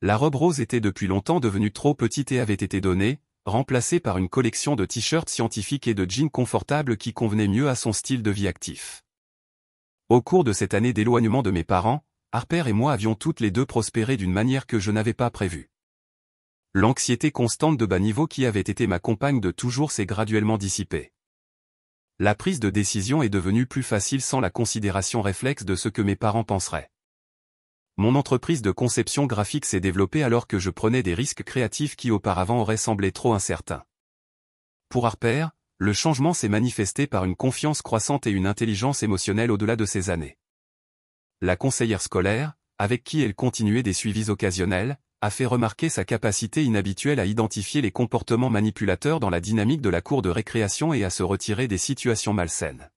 La robe rose était depuis longtemps devenue trop petite et avait été donnée, remplacée par une collection de t-shirts scientifiques et de jeans confortables qui convenaient mieux à son style de vie actif. Au cours de cette année d'éloignement de mes parents, Harper et moi avions toutes les deux prospéré d'une manière que je n'avais pas prévue. L'anxiété constante de bas niveau qui avait été ma compagne de toujours s'est graduellement dissipée. La prise de décision est devenue plus facile sans la considération réflexe de ce que mes parents penseraient. Mon entreprise de conception graphique s'est développée alors que je prenais des risques créatifs qui auparavant auraient semblé trop incertains. Pour Harper, le changement s'est manifesté par une confiance croissante et une intelligence émotionnelle au-delà de ces années. La conseillère scolaire, avec qui elle continuait des suivis occasionnels, a fait remarquer sa capacité inhabituelle à identifier les comportements manipulateurs dans la dynamique de la cour de récréation et à se retirer des situations malsaines.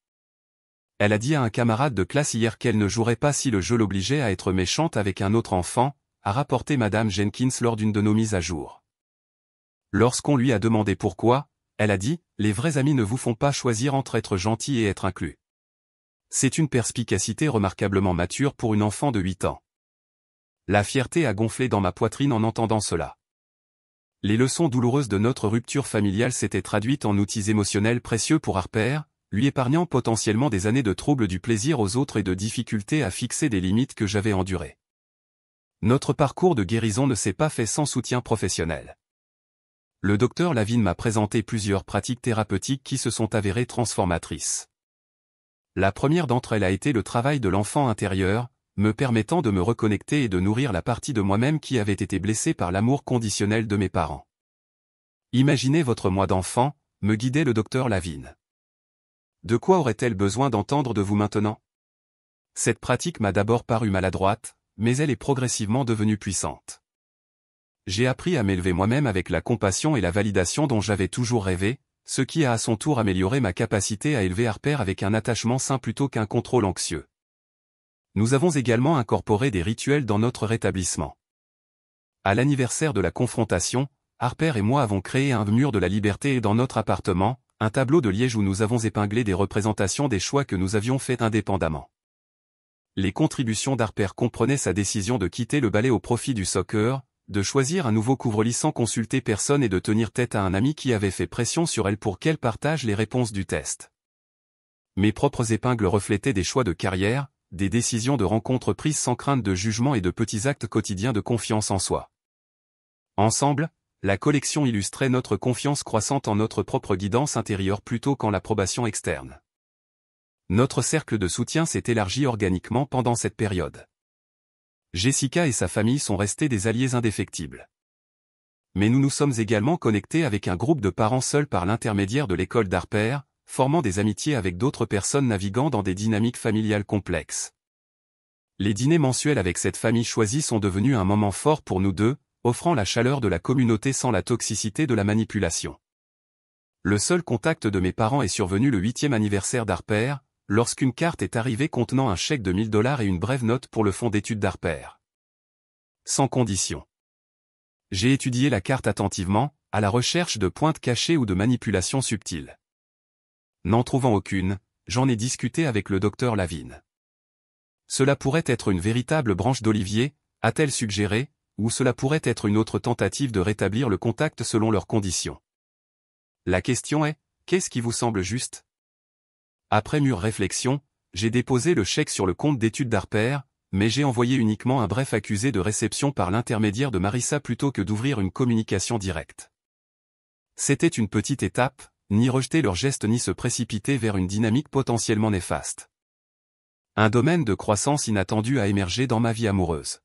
Elle a dit à un camarade de classe hier qu'elle ne jouerait pas si le jeu l'obligeait à être méchante avec un autre enfant, a rapporté Madame Jenkins lors d'une de nos mises à jour. Lorsqu'on lui a demandé pourquoi, elle a dit « Les vrais amis ne vous font pas choisir entre être gentil et être inclus ». C'est une perspicacité remarquablement mature pour une enfant de 8 ans. La fierté a gonflé dans ma poitrine en entendant cela. Les leçons douloureuses de notre rupture familiale s'étaient traduites en outils émotionnels précieux pour Harper, lui épargnant potentiellement des années de troubles du plaisir aux autres et de difficultés à fixer des limites que j'avais endurées. Notre parcours de guérison ne s'est pas fait sans soutien professionnel. Le docteur Lavigne m'a présenté plusieurs pratiques thérapeutiques qui se sont avérées transformatrices. La première d'entre elles a été le travail de l'enfant intérieur, me permettant de me reconnecter et de nourrir la partie de moi-même qui avait été blessée par l'amour conditionnel de mes parents. Imaginez votre moi d'enfant, me guidait le docteur Lavigne. De quoi aurait-elle besoin d'entendre de vous maintenant? Cette pratique m'a d'abord paru maladroite, mais elle est progressivement devenue puissante. J'ai appris à m'élever moi-même avec la compassion et la validation dont j'avais toujours rêvé, ce qui a à son tour amélioré ma capacité à élever Harper avec un attachement sain plutôt qu'un contrôle anxieux. Nous avons également incorporé des rituels dans notre rétablissement. À l'anniversaire de la confrontation, Harper et moi avons créé un mur de la liberté dans notre appartement, un tableau de liège où nous avons épinglé des représentations des choix que nous avions faits indépendamment. Les contributions d'Harper comprenaient sa décision de quitter le ballet au profit du soccer, de choisir un nouveau couvre-lit sans consulter personne et de tenir tête à un ami qui avait fait pression sur elle pour qu'elle partage les réponses du test. Mes propres épingles reflétaient des choix de carrière, des décisions de rencontres prises sans crainte de jugement et de petits actes quotidiens de confiance en soi. Ensemble, la collection illustrait notre confiance croissante en notre propre guidance intérieure plutôt qu'en l'approbation externe. Notre cercle de soutien s'est élargi organiquement pendant cette période. Jessica et sa famille sont restés des alliés indéfectibles. Mais nous nous sommes également connectés avec un groupe de parents seuls par l'intermédiaire de l'école d'Harper, formant des amitiés avec d'autres personnes naviguant dans des dynamiques familiales complexes. Les dîners mensuels avec cette famille choisie sont devenus un moment fort pour nous deux, offrant la chaleur de la communauté sans la toxicité de la manipulation. Le seul contact de mes parents est survenu le 8e anniversaire d'Harper, lorsqu'une carte est arrivée contenant un chèque de 1000 $ et une brève note pour le fonds d'études d'Harper. Sans condition. J'ai étudié la carte attentivement, à la recherche de pointes cachées ou de manipulations subtiles. N'en trouvant aucune, j'en ai discuté avec le docteur Lavigne. Cela pourrait être une véritable branche d'olivier, a-t-elle suggéré, ou cela pourrait être une autre tentative de rétablir le contact selon leurs conditions. La question est, qu'est-ce qui vous semble juste? Après mûre réflexion, j'ai déposé le chèque sur le compte d'études d'Harper, mais j'ai envoyé uniquement un bref accusé de réception par l'intermédiaire de Marissa plutôt que d'ouvrir une communication directe. C'était une petite étape, ni rejeter leurs gestes ni se précipiter vers une dynamique potentiellement néfaste. Un domaine de croissance inattendu a émergé dans ma vie amoureuse.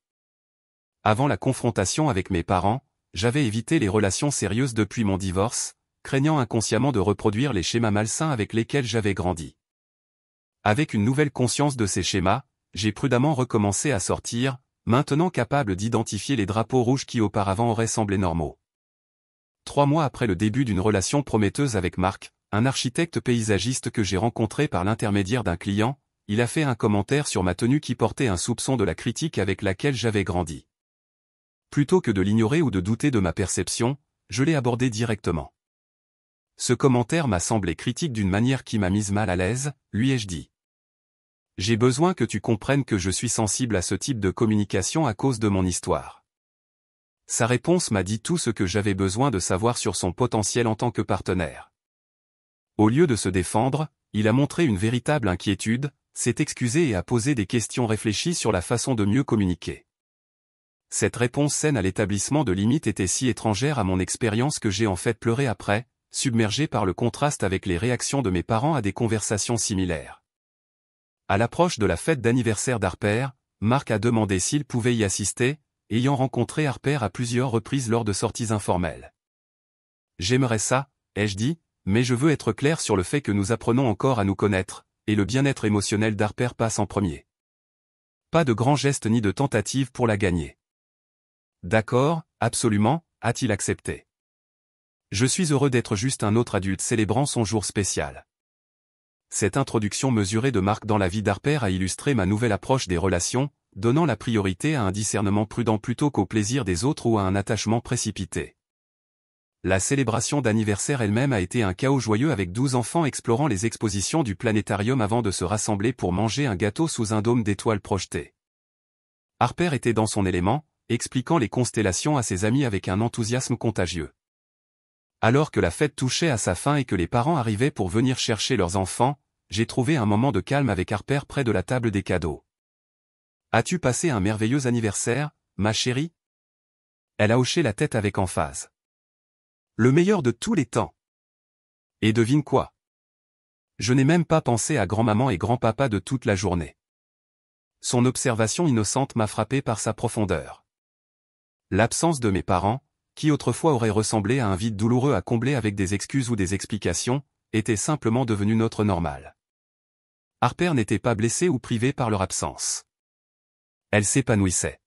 Avant la confrontation avec mes parents, j'avais évité les relations sérieuses depuis mon divorce, craignant inconsciemment de reproduire les schémas malsains avec lesquels j'avais grandi. Avec une nouvelle conscience de ces schémas, j'ai prudemment recommencé à sortir, maintenant capable d'identifier les drapeaux rouges qui auparavant auraient semblé normaux. 3 mois après le début d'une relation prometteuse avec Marc, un architecte paysagiste que j'ai rencontré par l'intermédiaire d'un client, il a fait un commentaire sur ma tenue qui portait un soupçon de la critique avec laquelle j'avais grandi. Plutôt que de l'ignorer ou de douter de ma perception, je l'ai abordé directement. Ce commentaire m'a semblé critique d'une manière qui m'a mise mal à l'aise, lui ai-je dit. J'ai besoin que tu comprennes que je suis sensible à ce type de communication à cause de mon histoire. Sa réponse m'a dit tout ce que j'avais besoin de savoir sur son potentiel en tant que partenaire. Au lieu de se défendre, il a montré une véritable inquiétude, s'est excusé et a posé des questions réfléchies sur la façon de mieux communiquer. Cette réponse saine à l'établissement de limites était si étrangère à mon expérience que j'ai en fait pleuré après, submergé par le contraste avec les réactions de mes parents à des conversations similaires. À l'approche de la fête d'anniversaire d'Harper, Marc a demandé s'il pouvait y assister, ayant rencontré Harper à plusieurs reprises lors de sorties informelles. J'aimerais ça, ai-je dit, mais je veux être clair sur le fait que nous apprenons encore à nous connaître, et le bien-être émotionnel d'Harper passe en premier. Pas de grands gestes ni de tentatives pour la gagner. D'accord, absolument, a-t-il accepté. Je suis heureux d'être juste un autre adulte célébrant son jour spécial. Cette introduction mesurée de Marc dans la vie d'Harper a illustré ma nouvelle approche des relations, donnant la priorité à un discernement prudent plutôt qu'au plaisir des autres ou à un attachement précipité. La célébration d'anniversaire elle-même a été un chaos joyeux avec 12 enfants explorant les expositions du planétarium avant de se rassembler pour manger un gâteau sous un dôme d'étoiles projetées. Harper était dans son élément, expliquant les constellations à ses amis avec un enthousiasme contagieux. Alors que la fête touchait à sa fin et que les parents arrivaient pour venir chercher leurs enfants, j'ai trouvé un moment de calme avec Harper près de la table des cadeaux. « As-tu passé un merveilleux anniversaire, ma chérie ?» Elle a hoché la tête avec emphase. « Le meilleur de tous les temps. » Et devine quoi? Je n'ai même pas pensé à grand-maman et grand-papa de toute la journée. Son observation innocente m'a frappé par sa profondeur. L'absence de mes parents, qui autrefois aurait ressemblé à un vide douloureux à combler avec des excuses ou des explications, était simplement devenu notre normal. Harper n'était pas blessée ou privée par leur absence. Elle s'épanouissait.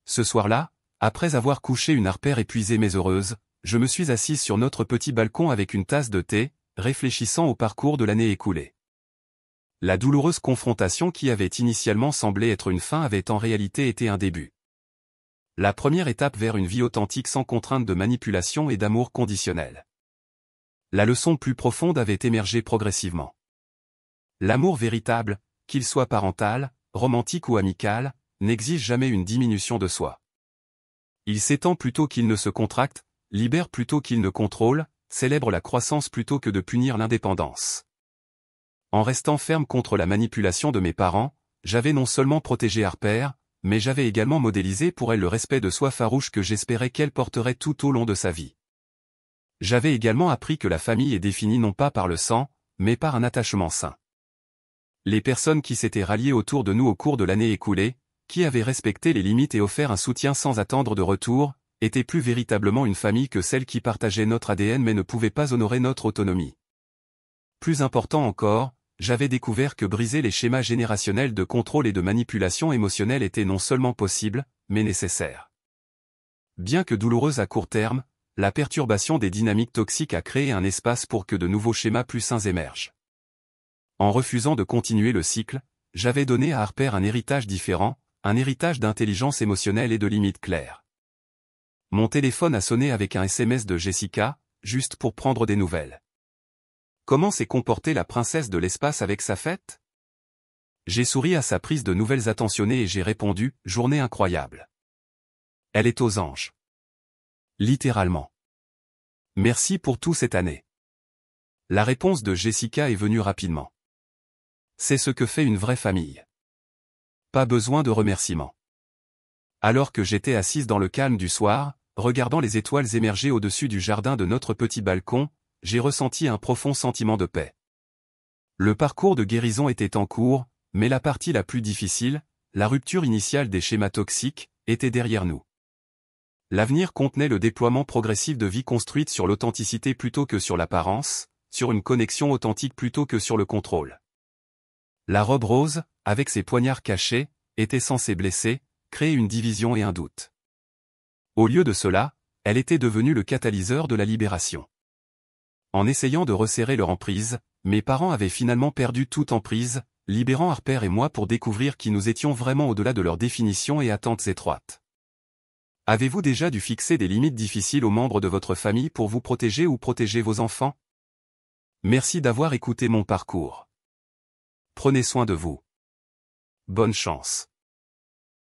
Ce soir-là, après avoir couché une Harper épuisée mais heureuse, je me suis assise sur notre petit balcon avec une tasse de thé, réfléchissant au parcours de l'année écoulée. La douloureuse confrontation qui avait initialement semblé être une fin avait en réalité été un début. La première étape vers une vie authentique sans contrainte de manipulation et d'amour conditionnel. La leçon plus profonde avait émergé progressivement. L'amour véritable, qu'il soit parental, romantique ou amical, n'exige jamais une diminution de soi. Il s'étend plutôt qu'il ne se contracte, libère plutôt qu'il ne contrôle, célèbre la croissance plutôt que de punir l'indépendance. En restant ferme contre la manipulation de mes parents, j'avais non seulement protégé Harper, mais j'avais également modélisé pour elle le respect de soi farouche que j'espérais qu'elle porterait tout au long de sa vie. J'avais également appris que la famille est définie non pas par le sang, mais par un attachement sain. Les personnes qui s'étaient ralliées autour de nous au cours de l'année écoulée, qui avaient respecté les limites et offert un soutien sans attendre de retour, étaient plus véritablement une famille que celles qui partageaient notre ADN mais ne pouvaient pas honorer notre autonomie. Plus important encore, j'avais découvert que briser les schémas générationnels de contrôle et de manipulation émotionnelle était non seulement possible, mais nécessaire. Bien que douloureuse à court terme, la perturbation des dynamiques toxiques a créé un espace pour que de nouveaux schémas plus sains émergent. En refusant de continuer le cycle, j'avais donné à Harper un héritage différent, un héritage d'intelligence émotionnelle et de limites claires. Mon téléphone a sonné avec un SMS de Jessica, juste pour prendre des nouvelles. Comment s'est comportée la princesse de l'espace avec sa fête? J'ai souri à sa prise de nouvelles attentionnées et j'ai répondu, journée incroyable. Elle est aux anges. Littéralement. Merci pour tout cette année. La réponse de Jessica est venue rapidement. C'est ce que fait une vraie famille. Pas besoin de remerciements. Alors que j'étais assise dans le calme du soir, regardant les étoiles émerger au-dessus du jardin de notre petit balcon, j'ai ressenti un profond sentiment de paix. Le parcours de guérison était en cours, mais la partie la plus difficile, la rupture initiale des schémas toxiques, était derrière nous. L'avenir contenait le déploiement progressif de vie construite sur l'authenticité plutôt que sur l'apparence, sur une connexion authentique plutôt que sur le contrôle. La robe rose, avec ses poignards cachés, était censée blesser, créer une division et un doute. Au lieu de cela, elle était devenue le catalyseur de la libération. En essayant de resserrer leur emprise, mes parents avaient finalement perdu toute emprise, libérant Harper et moi pour découvrir qui nous étions vraiment au-delà de leurs définitions et attentes étroites. Avez-vous déjà dû fixer des limites difficiles aux membres de votre famille pour vous protéger ou protéger vos enfants? Merci d'avoir écouté mon parcours. Prenez soin de vous. Bonne chance.